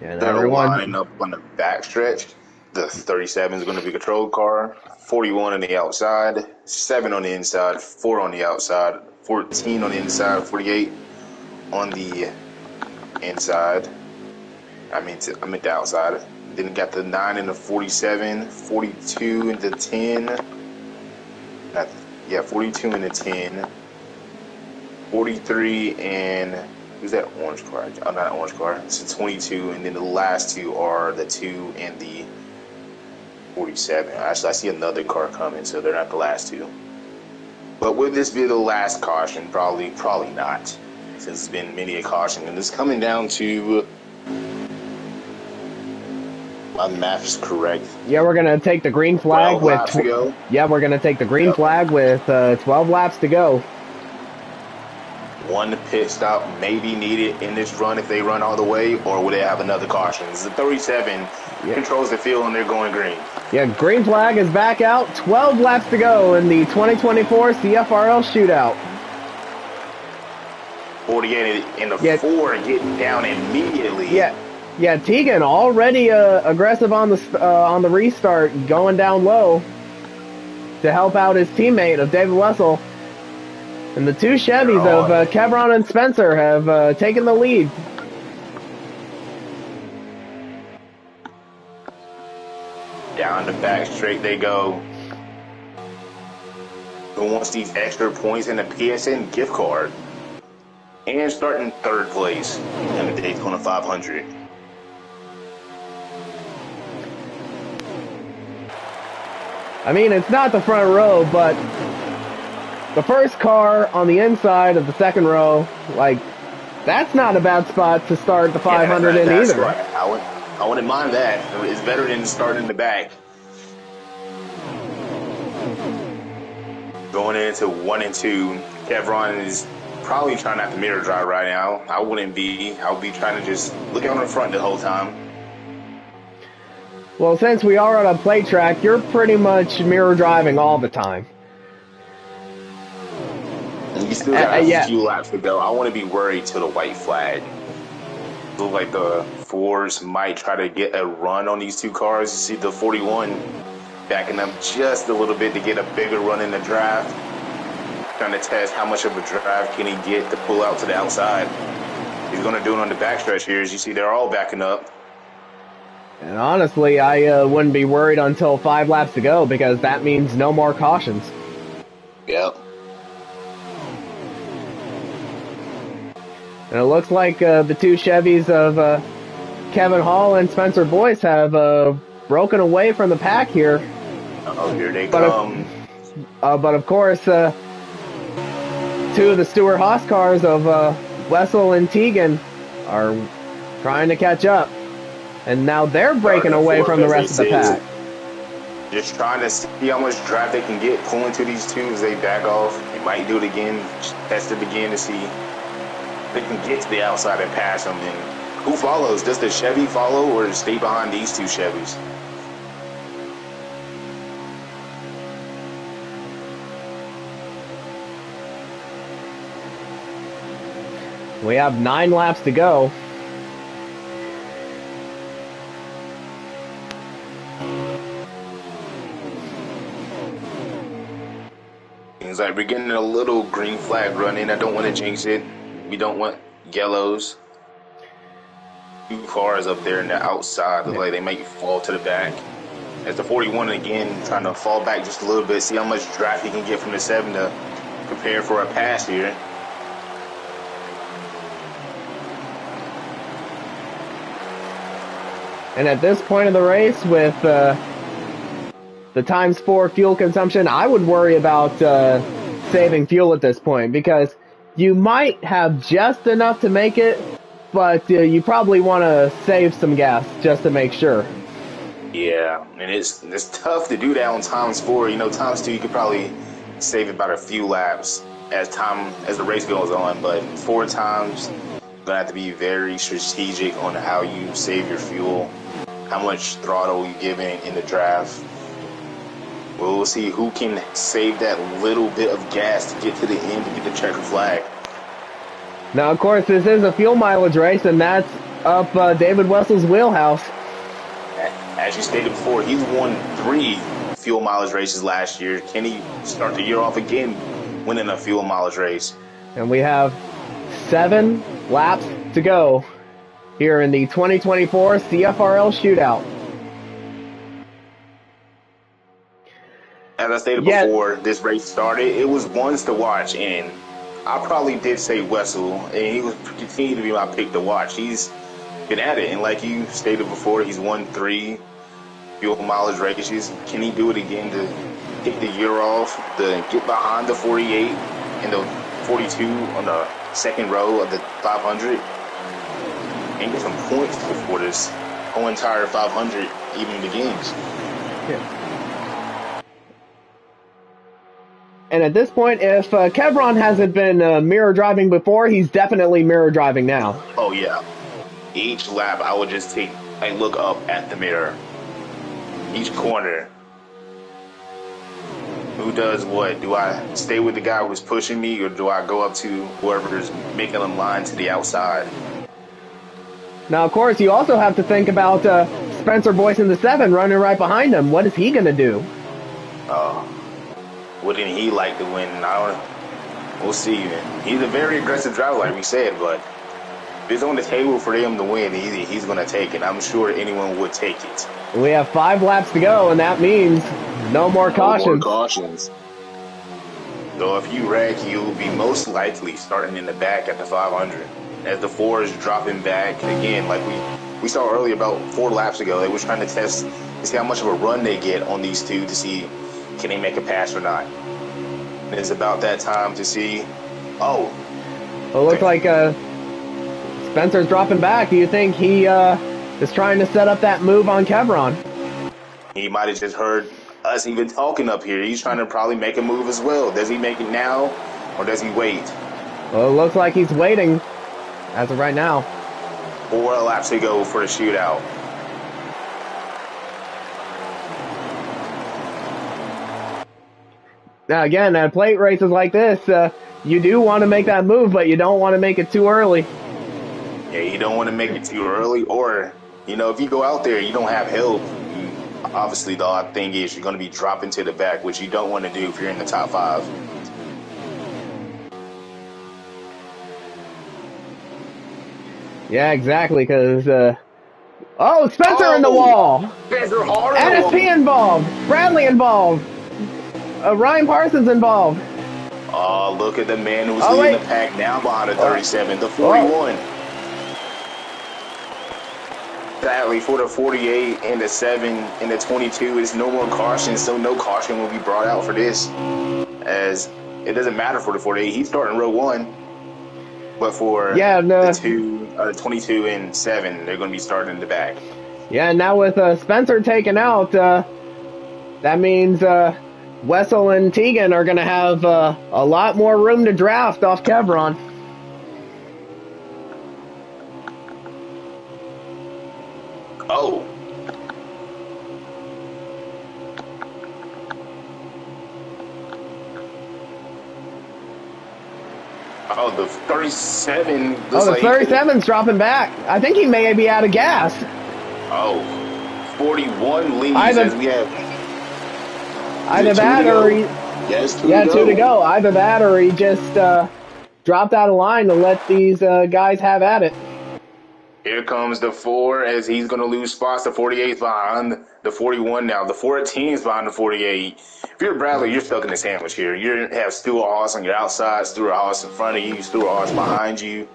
S1: And
S2: They'll
S1: everyone
S2: line up on the backstretch. The 37 is going to be a control car. 41 on the outside, 7 on the inside, 4 on the outside, 14 on the inside, 48 on the inside. I meant the outside. Then got the 9 and the 47, 42 and the 10. 42 and the 10. 43 and who's that orange car? Oh, not an orange car. It's a 22, and then the last 2 are the 2 and the 47. Actually, I see another car coming, so they're not the last 2. But will this be the last caution? Probably not, since it's been many a caution. And it's coming down to, my math is correct.
S1: Yeah, we're gonna take the green flag with.
S2: Laps to go.
S1: Yeah, we're gonna take the green flag with 12 laps to go.
S2: one pit stop may be needed in this run if they run all the way, or will they have another caution? The 37 controls the field and they're going green.
S1: Yeah, green flag is back out. 12 laps to go in the 2024 CFRL Shootout.
S2: 48 and the 4 getting down immediately.
S1: Yeah, Tegan already aggressive on the restart, going down low to help out his teammate of David Wessel. And the two Chevys of Kevron and Spencer have taken the lead.
S2: Down the back straight they go. Who wants these extra points in the PSN gift card? And starting third place in the Daytona 500.
S1: I mean, it's not the front row, but the first car on the inside of the second row, like, that's not a bad spot to start the 500 in either.
S2: Right. I wouldn't mind that. It's better than starting in the back. Going into 1 and 2, Kevron is probably trying not to mirror drive right now. I wouldn't be. I would be trying to just look out in front the whole time.
S1: Well, since we are on a plate track, you're pretty much mirror driving all the time.
S2: And you still got a few laps to go. I want to be worried till the white flag. Look like the 4s might try to get a run on these two cars. You see the 41 backing up just a little bit to get a bigger run in the draft. Trying to test how much of a drive can he get to pull out to the outside. He's going to do it on the backstretch here. As you see, they're all backing up.
S1: And honestly, I wouldn't be worried until 5 laps to go, because that means no more cautions.
S2: Yep.
S1: And it looks like the two Chevys of Kevin Hall and Spencer Boyce have broken away from the pack here.
S2: Oh, here they come.
S1: But of course, two of the Stewart-Haas cars of Wessel and Tegan are trying to catch up. And now they're breaking away from the rest of the pack.
S2: Just trying to see how much drive they can get pulling to these two as they back off. They might do it again, test it again to see if they can get to the outside and pass them. And who follows? Does the Chevy follow or stay behind these two Chevys?
S1: We have 9 laps to go.
S2: Seems like we're getting a little green flag running. I don't want to jinx it. We don't want yellows. 2 cars up there in the outside look like they might fall to the back. As the 41 again trying to fall back just a little bit, see how much draft he can get from the 7 to prepare for a pass here.
S1: And at this point of the race, with the ×4 fuel consumption, I would worry about saving fuel at this point, because you might have just enough to make it, but you probably want to save some gas just to make sure.
S2: Yeah, and it's tough to do that on ×4. You know, ×2 you could probably save about a few laps as the race goes on, but 4 times you're gonna have to be very strategic on how you save your fuel, how much throttle you give in the draft. We'll see who can save that little bit of gas to get to the end to get the checker flag.
S1: Now, of course, this is a fuel mileage race, and that's up David Wessel's wheelhouse.
S2: As you stated before, he's won 3 fuel mileage races last year. Can he start the year off again winning a fuel mileage race?
S1: And we have 7 laps to go here in the 2024 CFRL Shootout.
S2: As I stated before this race started, it was ones to watch, and I probably did say Wessel, and he will continue to be my pick to watch. He's been at it, and like you stated before, he's won 3 fuel mileage races. Can he do it again to kick the year off, to get behind the 48 and the 42 on the second row of the 500, and get some points before this whole entire 500 even begins?
S1: Yeah. And at this point, if Kevron hasn't been mirror driving before, he's definitely mirror driving now.
S2: Oh yeah. Each lap, I would just take and look up at the mirror. Each corner. Who does what? Do I stay with the guy who's pushing me, or do I go up to whoever's making a line to the outside?
S1: Now, of course, you also have to think about Spencer Boyce in the 7 running right behind him. What is he going to do?
S2: Wouldn't he like to win? We'll see. He's a very aggressive driver, like we said, but if it's on the table for him to win, he's going to take it. I'm sure anyone would take it.
S1: We have 5 laps to go, and that means no more cautions.
S2: No more cautions. So if you wreck, you'll be most likely starting in the back at the 500. As the 4 is dropping back, again, like we saw earlier about 4 laps ago, they were trying to test to see how much of a run they get on these two to see can they make a pass or not. And it's about that time to see,
S1: Well, it looks like Spencer's dropping back. Do you think he is trying to set up that move on Kevron?
S2: He might have just heard us even talking up here. He's trying to probably make a move as well. Does he make it now, or does he wait?
S1: Well, it looks like he's waiting as of right now.
S2: 4 laps to go for the shootout.
S1: Now, again, at plate races like this, you do want to make that move, but you don't want to make it too early.
S2: Yeah, you don't want to make it too early, or, if you go out there, you don't have help. Obviously, the odd thing is you're going to be dropping to the back, which you don't want to do if you're in the top 5.
S1: Yeah, exactly, because, Spencer in the wall!
S2: Spencer
S1: NSP involved! Bradley involved! Ryan Parsons involved!
S2: Oh, look at the man who's leading the pack now behind the 37, the 41. Sadly, for the 48 and the 7 and the 22, it's no more caution, so no caution will be brought out for this. As it doesn't matter for the 48, he's starting row 1. But for the 22 and 7, they're going to be starting in the back.
S1: Yeah, now with Spencer taken out, that means Wessel and Tegan are going to have a lot more room to draft off Kevron.
S2: The 37.
S1: The 37's dropping back. I think he may be out of gas.
S2: 41 leads as we have.
S1: Either that or he.
S2: Yes, 2
S1: to go. Either that or he just dropped out of line to let these guys have at it.
S2: Here comes the 4 as he's going to lose spots. The 48's behind the 41 now. The 14's behind the 48. If you're Bradley, you're stuck in the sandwich here. You have Stewart Haas on your outside, Stewart Haas in front of you, Stewart Haas behind you.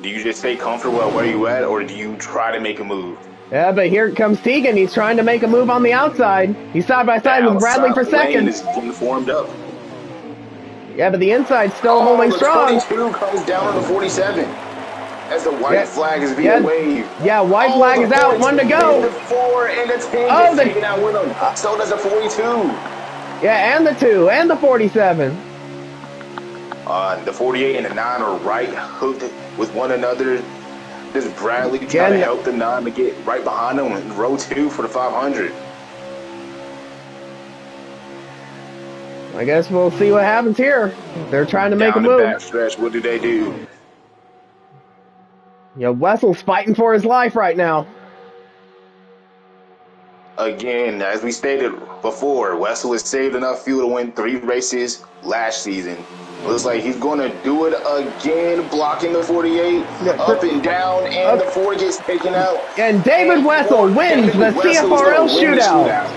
S2: Do you just stay comfortable at where you at, or do you try to make a move?
S1: Yeah, but here comes Tegan. He's trying to make a move on the outside. He's side by side with Bradley for second.
S2: Is getting formed up.
S1: Yeah, but the inside's still holding strong.
S2: The 22 comes down on the 47. As the white flag is being waved.
S1: Yeah, white flag is out. 1 to go.
S2: The 4 and the 10 is taken out with him. So does the 42.
S1: Yeah, and the 2 and the 47.
S2: The 48 and the 9 are right hooked with one another. This Bradley trying to help the 9 to get right behind him in row 2 for the 500.
S1: I guess we'll see what happens here. They're trying to make a move.
S2: Down the back stretch, what do they do?
S1: Yeah, Wessel's fighting for his life right now.
S2: Again, as we stated before, Wessel has saved enough fuel to win 3 races last season. Looks like he's going to do it again, blocking the 48 up and down, and the 4 gets taken out.
S1: And David Wessel wins the CFRL Shootout.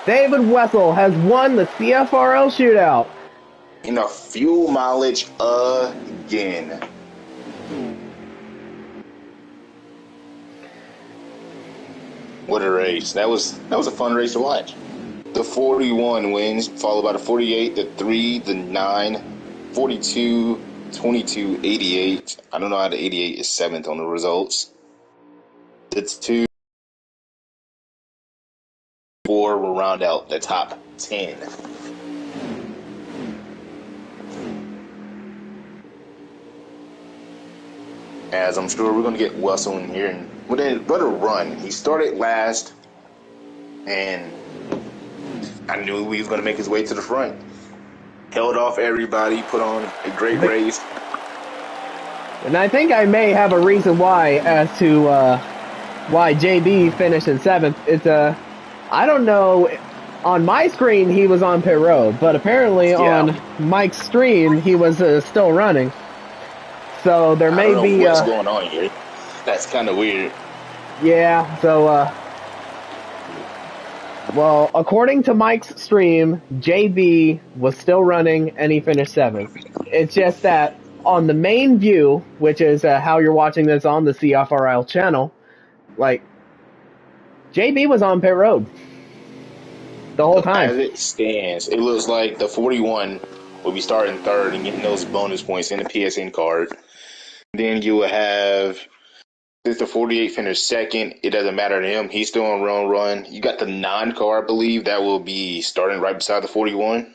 S1: David Wessel has won the CFRL Shootout.
S2: In a fuel mileage again. What a race. That was a fun race to watch. The 41 wins, followed by the 48, the 3, the 9, 42, 22, 88. I don't know how the 88 is 7th on the results. It's 2, 4, 4 will round out the top 10. As I'm sure we're going to get Wessel in here. And what a run. He started last, and I knew he was going to make his way to the front. Held off everybody, put on a great race.
S1: And I think I may have a reason why as to why JB finished in 7th. It's I don't know. On my screen, he was on pit road, but apparently on Mike's stream, he was still running. So there may be
S2: what's going on here. That's kind of weird.
S1: Yeah. So well, according to Mike's stream, JB was still running and he finished 7th. It's just that on the main view, which is how you're watching this on the CFRL channel, like JB was on pit road the whole time.
S2: As it stands, it looks like the 41 will be starting 3rd and getting those bonus points in the PSN card. Then you will have, since the 48 finished 2nd, it doesn't matter to him. He's still on run. You got the 9 car, I believe, that will be starting right beside the 41.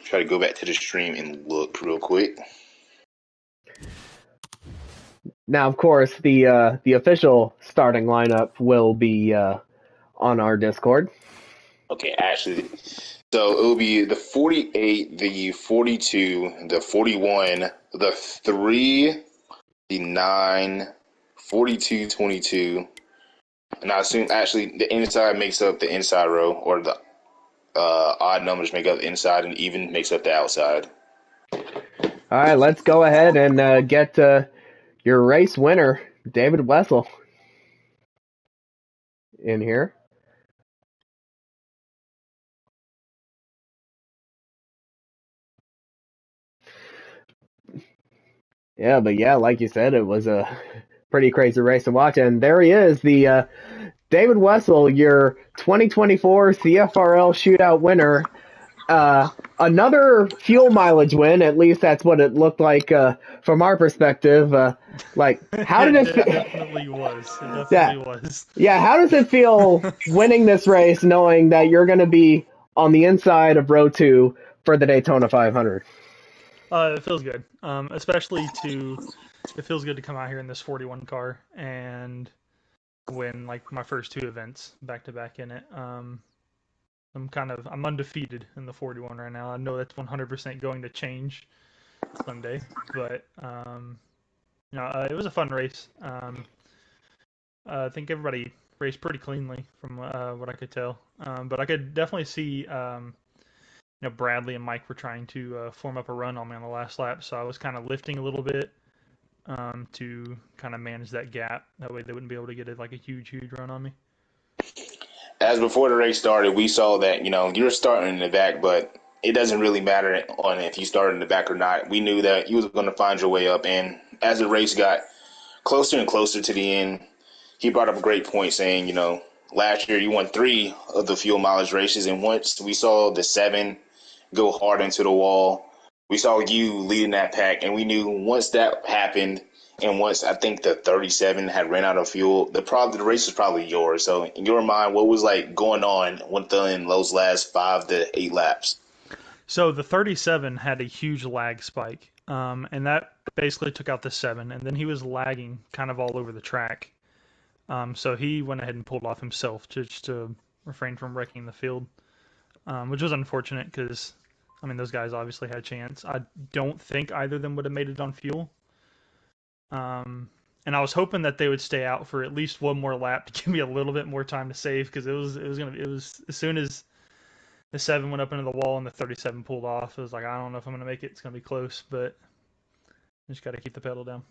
S2: Try to go back to the stream and look real quick.
S1: Now, of course, the official starting lineup will be on our Discord.
S2: Okay, actually, so it will be the 48, the 42, the 41, the 3, the 9, 42, 22. And I assume actually the inside makes up the inside row, or the odd numbers make up the inside, and even makes up the outside.
S1: All right, let's go ahead and get your race winner, David Wessel, in here. Yeah, but yeah, like you said, it was a pretty crazy race to watch. And there he is, the David Wessel, your 2024 CFRL Shootout winner. Another fuel mileage win, at least that's what it looked like from our perspective. Like, how did it feel?
S4: It definitely was. It definitely was.
S1: Yeah, how does it feel winning this race knowing that you're going to be on the inside of row 2 for the Daytona 500?
S4: It feels good. It feels good to come out here in this 41 car and win like my first 2 events back to back in it. I'm undefeated in the 41 right now. I know that's 100% going to change Sunday, but it was a fun race. I think everybody raced pretty cleanly from what I could tell. But I could definitely see, Bradley and Mike were trying to form up a run on me on the last lap, so I was kind of lifting a little bit to kind of manage that gap. That way they wouldn't be able to get a huge run on me.
S2: As before the race started, we saw that, you're starting in the back, but it doesn't really matter on if you started in the back or not. We knew that you was going to find your way up, and as the race got closer and closer to the end, he brought up a great point saying, last year you won 3 of the fuel mileage races, and once we saw the 7 go hard into the wall, we saw you leading that pack, and we knew once that happened, and once I think the 37 had ran out of fuel, the race was probably yours. So in your mind, what was going on within those last 5 to 8 laps?
S4: So the 37 had a huge lag spike, and that basically took out the 7, and then he was lagging kind of all over the track. So he went ahead and pulled off himself just to refrain from wrecking the field, which was unfortunate because, those guys obviously had a chance. I don't think either of them would have made it on fuel. And I was hoping that they would stay out for at least one more lap to give me a little bit more time to save, because it was as soon as the 7 went up into the wall and the 37 pulled off, it was like, I don't know if I'm going to make it. It's going to be close, but I just got to keep the pedal down.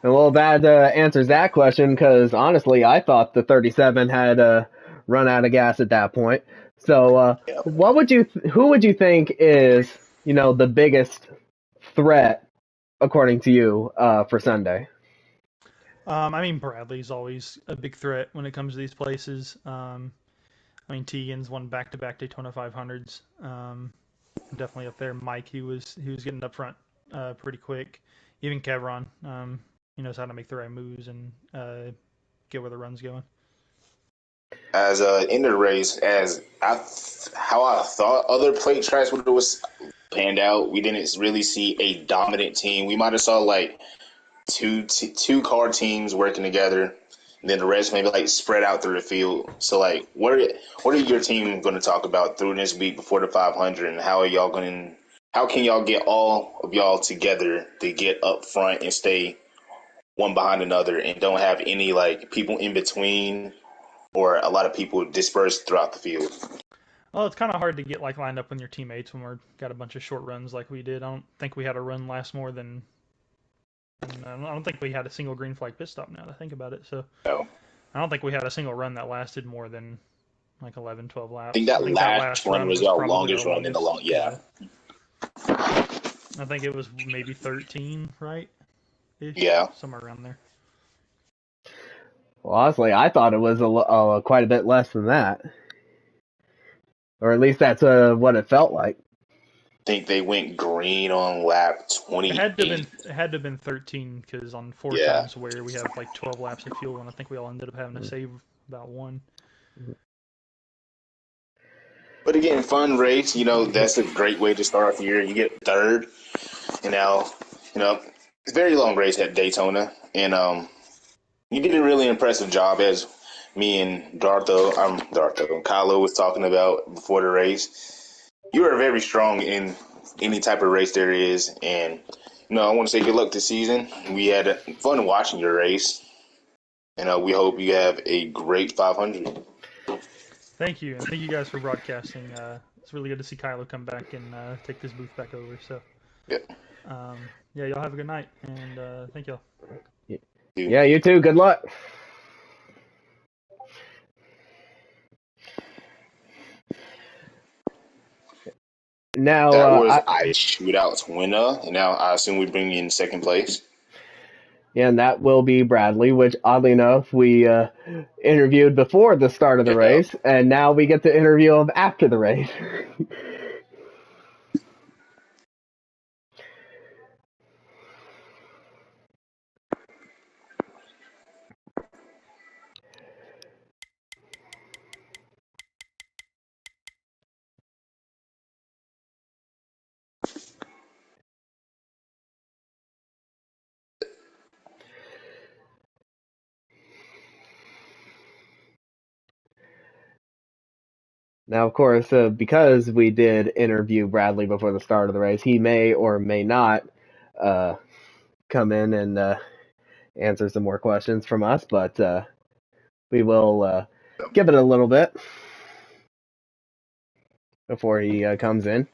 S1: Well, that answers that question, because honestly, I thought the 37 had run out of gas at that point. So, who would you think is, the biggest threat, according to you, for Sunday?
S4: Bradley's always a big threat when it comes to these places. Tegan's won back-to-back Daytona 500s. Definitely up there. Mike, he was getting up front pretty quick. Even Kevron, he knows how to make the right moves and get where the run's going.
S2: as in the race, how I thought other plate tracks would was panned out. We didn't really see a dominant team. We might have saw like two car teams working together, and then the rest maybe like spread out through the field. So like, what are your team going to talk about through this week before the 500, and how are y'all going? How can y'all get all of y'all together to get up front and stay one behind another, and don't have any like people in between or a lot of people dispersed throughout the field?
S4: Well, it's kind of hard to get like lined up with your teammates when we're got a bunch of short runs like we did. I don't think we had a run last more than. I don't think we had a single green flag pit stop now that I think about it. So
S2: No.
S4: I don't think we had a single run that lasted more than like 11, 12
S2: I think
S4: laps. I
S2: that
S4: think that
S2: last
S4: last
S2: run
S4: run
S2: was
S4: was
S2: our
S4: probably our
S2: longest run in the
S4: longest.
S2: long. Yeah.
S4: I think it was maybe 13, right? Ish,
S2: Yeah.
S4: somewhere around there.
S1: Well, honestly, I thought it was quite a bit less than that, or at least that's what it felt like.
S2: I think they went green on lap
S4: It had to have
S2: 28.
S4: been 13 because on four
S2: Yeah.
S4: times where we have like 12 laps of fuel, and I think we all ended up having to save about one.
S2: But again, fun race. That's a great way to start off the year. You get third, and now, it's a very long race at Daytona, and you did a really impressive job, as me and Kylo was talking about before the race. You are very strong in any type of race there is, and I want to say good luck this season. We had fun watching your race, and we hope you have a great 500.
S4: Thank you, and thank you guys for broadcasting. It's really good to see Kylo come back and take this booth back over. So,
S2: Yeah.
S4: yeah, y'all have a good night, and thank y'all.
S1: Yeah, you too. Good luck. Now,
S2: That was Ice Shootout's winner, and now I assume we bring you in second place.
S1: and that will be Bradley, which oddly enough we interviewed before the start of the
S2: Yeah.
S1: race, and now we get to interview him after the race. Now, of course, because we did interview Bradley before the start of the race, he may or may not uh, come in and answer some more questions from us, but we will give it a little bit before he comes in.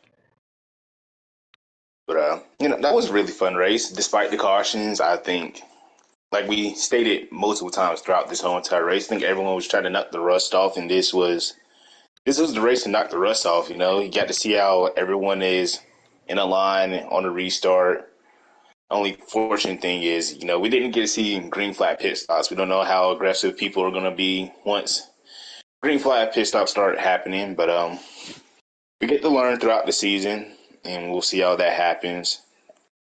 S2: But that was a really fun race. Despite the cautions, I think, like we stated multiple times throughout this whole entire race, I think everyone was trying to knock the rust off, and this was the race to knock the rust off. You got to see how everyone is in a line on the restart. Only fortunate thing is, we didn't get to see green flag pit stops. We don't know how aggressive people are going to be once green flag pit stops start happening, but we get to learn throughout the season, and we'll see how that happens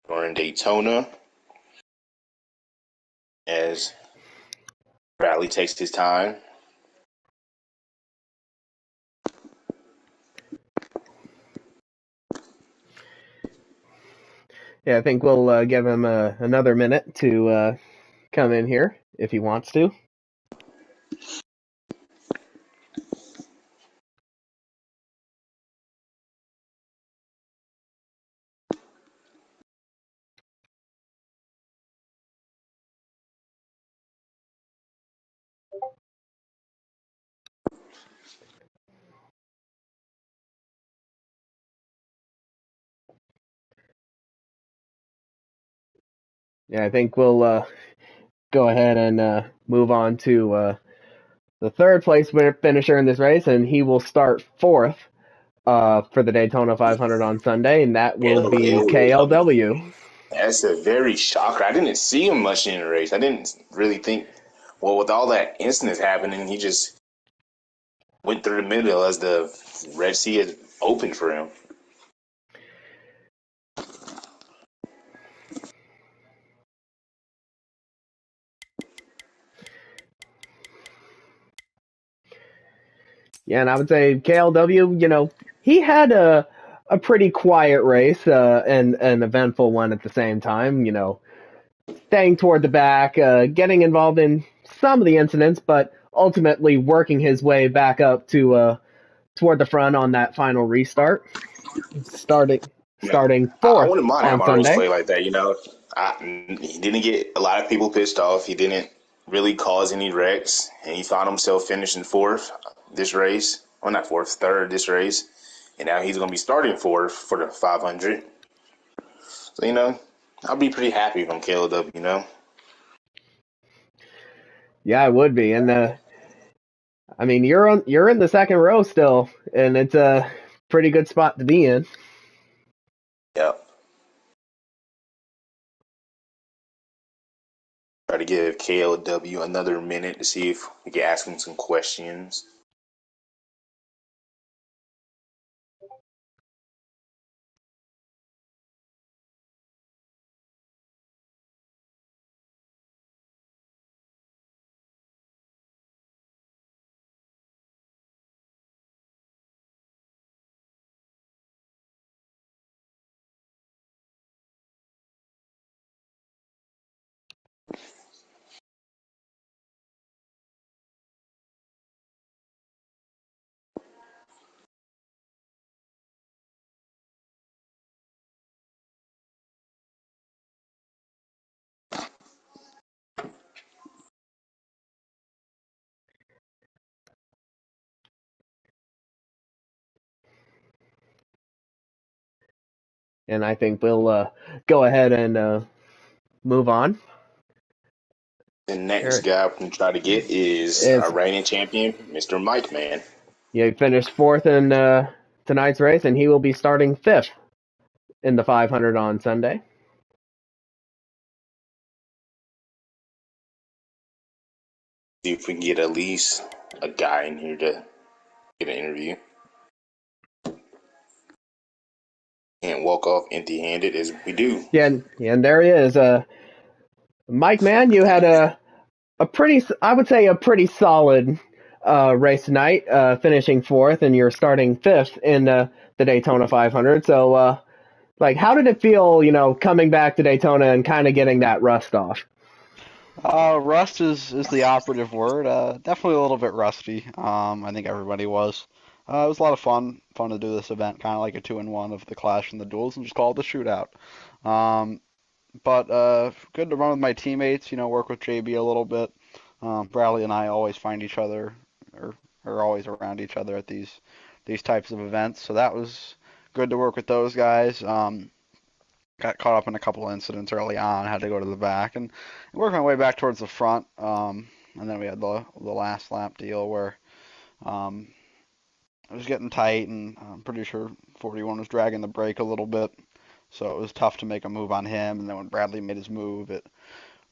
S2: during Daytona as Bradley takes his time.
S1: Yeah, I think we'll give him another minute to come in here if he wants to. Yeah, I think we'll go ahead and move on to the third place finisher in this race, and he will start fourth for the Daytona 500 on Sunday, and that will be KLW.
S2: That's a very shocker. I didn't see him much in the race. I didn't really think, well, with all that incidents happening, he just went through the middle as the Red Sea had opened for him.
S1: Yeah, and I would say KLW, he had a pretty quiet race, and an eventful one at the same time, staying toward the back, getting involved in some of the incidents, but ultimately working his way back up to toward the front on that final restart, starting
S2: Yeah,
S1: starting
S2: I
S1: fourth
S2: wouldn't mind
S1: on
S2: having my race
S1: Sunday.
S2: play like that. He didn't get a lot of people pissed off. He didn't really cause any wrecks, and he found himself finishing fourth this race. Well, not fourth, third this race, and now he's going to be starting fourth for the 500. So I'll be pretty happy from KLW.
S1: Yeah, I would be, and I mean you're in the second row still, and it's a pretty good spot to be in.
S2: Yep. Try to give KLW another minute to see if we can ask him some questions.
S1: And I think we'll go ahead and move on.
S2: The next
S1: Here
S2: guy we can try to get is our
S1: is
S2: reigning champion, Mr. Mike Man.
S1: he finished fourth in tonight's race, and he will be starting fifth in the 500 on Sunday.
S2: See if we can get at least a guy in here to get an interview. Can't walk off empty-handed as we do.
S1: Yeah, and there he is. Mike, man, you had a pretty, I would say, a pretty solid race tonight, finishing fourth, and you're starting fifth in the Daytona 500. So, how did it feel, coming back to Daytona and kind of getting that rust off?
S5: Rust is the operative word. Definitely a little bit rusty. I think everybody was. It was a lot of fun to do this event, kind of like a 2-in-1 of the Clash and the Duels, and just call it the Shootout. Um, but good to run with my teammates. Work with JB a little bit. Bradley and I always find each other, or are always around each other at these types of events. So that was good to work with those guys. Got caught up in a couple of incidents early on, had to go to the back and work my way back towards the front. And then we had the last lap deal where um, it was getting tight, and I'm pretty sure 41 was dragging the brake a little bit, so it was tough to make a move on him. And then when Bradley made his move, it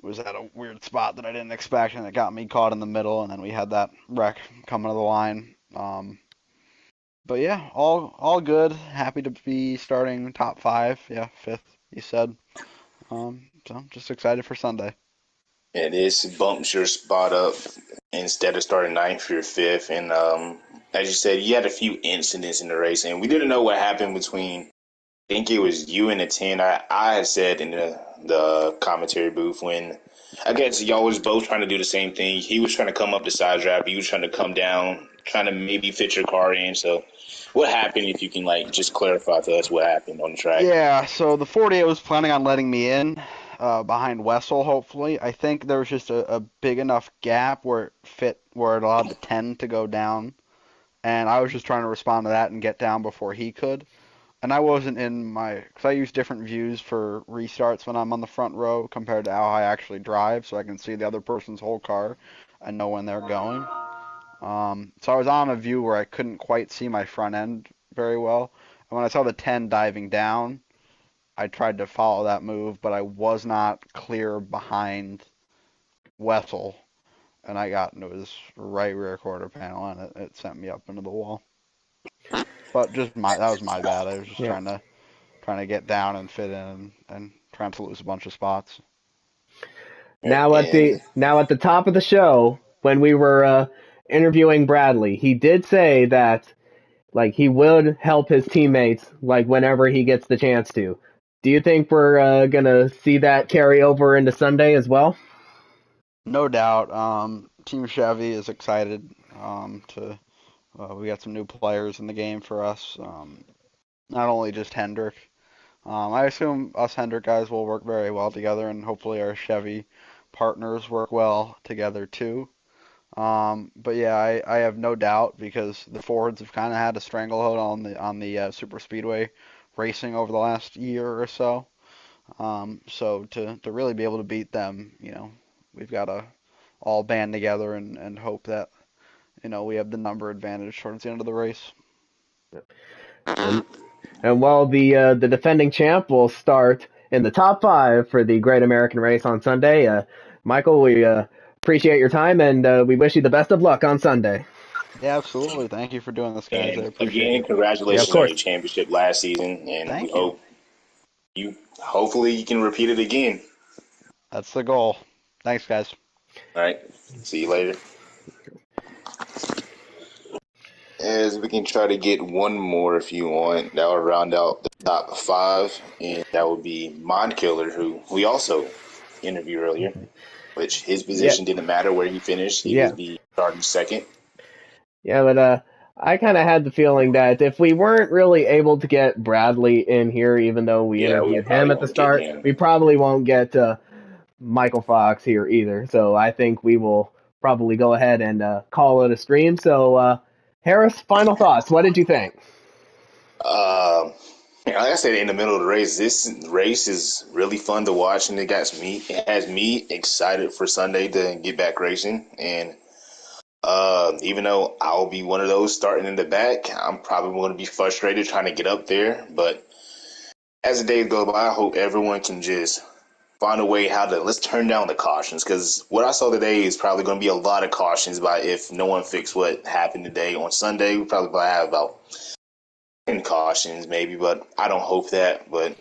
S5: was at a weird spot that I didn't expect, and it got me caught in the middle. And then we had that wreck coming to the line. But yeah, all good. Happy to be starting top five. Yeah, fifth, you said. So just excited for Sunday.
S2: And this bumps your spot up. Instead of starting ninth, you're fifth. And as you said, you had a few incidents in the race, and we didn't know what happened between. I think it was you and the 10. I had said in the commentary booth when I guess y'all was both trying to do the same thing. He was trying to come up the side drive. You was trying to come down, trying to maybe fit your car in. So what happened, if you can just clarify to us what happened on the track?
S5: Yeah, so the 48 was planning on letting me in behind Wessel, hopefully. I think there was just a big enough gap where it allowed the 10 to go down, and I was just trying to respond to that and get down before he could. And I wasn't because I use different views for restarts when I'm on the front row compared to how I actually drive, so I can see the other person's whole car and know when they're going. So I was on a view where I couldn't quite see my front end very well. And when I saw the 10 diving down, I tried to follow that move, but I was not clear behind Wessel, and I got into his right rear quarter panel, and it sent me up into the wall. But that was my bad. I was just
S1: Yeah.
S5: trying to get down and fit in and trying to lose a bunch of spots.
S1: Now at
S2: And
S1: the top of the show, when we were interviewing Bradley, he did say that like he would help his teammates like whenever he gets the chance to. Do you think we're gonna see that carry over into Sunday as well?
S5: No doubt. Team Chevy is excited to. We got some new players in the game for us. Not only just Hendrick. I assume us Hendrick guys will work very well together, and hopefully our Chevy partners work well together too. But yeah, I have no doubt because the Fords have kind of had a stranglehold on the super speedway racing over the last year or so. So to really be able to beat them, we've got to all band together and hope that we have the number advantage towards the end of the race.
S1: And and while the defending champ will start in the top five for the Great American Race on Sunday, Michael, we appreciate your time and we wish you the best of luck on Sunday.
S5: Yeah, absolutely. Thank you for doing this, guys. I
S2: And
S5: appreciate
S2: again,
S5: it.
S1: Yeah, of
S2: congratulations on
S1: course.
S2: your championship last season, and we
S5: Thank you.
S2: hope hopefully you can repeat it again.
S5: That's the goal. Thanks, guys.
S2: All right, see you later. As we can try to get one more if you want, that will round out the top five, and that would be Mind Killer, who we also interviewed earlier, which his
S1: Yeah,
S2: position didn't matter where he finished. He
S1: yeah,
S2: would be starting second.
S1: yeah, but I kind of had the feeling that if we weren't really able to get Bradley in here, even though we
S2: Yeah, we
S1: interviewed him
S2: probably
S1: at the
S2: won't get
S1: start,
S2: him.
S1: we probably won't get Michael Fox here either. So I think we will probably go ahead and call it a stream. So Harris, final thoughts. What did you think?
S2: Like I said, in the middle of the race, this race is really fun to watch, and it has me excited for Sunday to get back racing. And even though I'll be one of those starting in the back, I'm probably going to be frustrated trying to get up there. But as the days go by, I hope everyone can just find a way how to let's turn down the cautions, because what I saw today is probably going to be a lot of cautions. By if no one fixed what happened today on Sunday, we probably have about 10 cautions maybe, but I don't hope that. But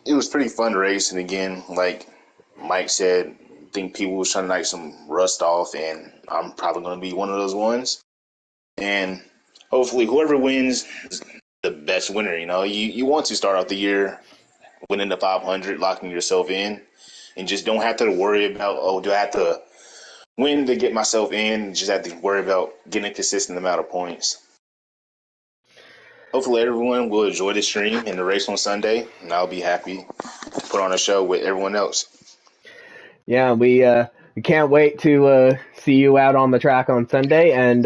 S2: it was pretty fun race, and again, like Mike said, I think people was trying to knock some rust off, and I'm probably going to be one of those ones. And hopefully, whoever wins is the best winner. You want to start off the year winning the 500, locking yourself in, and just don't have to worry about, oh, do I have to win to get myself in? Just have to worry about getting a consistent amount of points. Hopefully, everyone will enjoy the stream and the race on Sunday, and I'll be happy to put on a show with everyone else.
S1: Yeah, we can't wait to see you out on the track on Sunday, and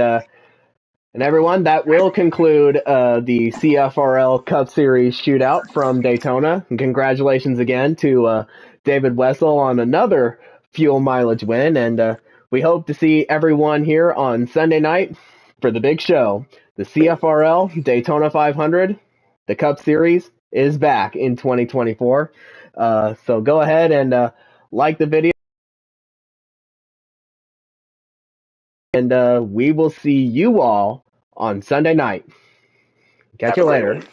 S1: everyone, that will conclude the CFRL Cup Series shootout from Daytona. And congratulations again to David Wessel on another fuel mileage win. And we hope to see everyone here on Sunday night for the big show. The CFRL Daytona 500, the Cup Series, is back in 2024. So go ahead and like the video. And we will see you all on Sunday night. Catch
S2: Have a
S1: you
S2: great
S1: later.
S2: one.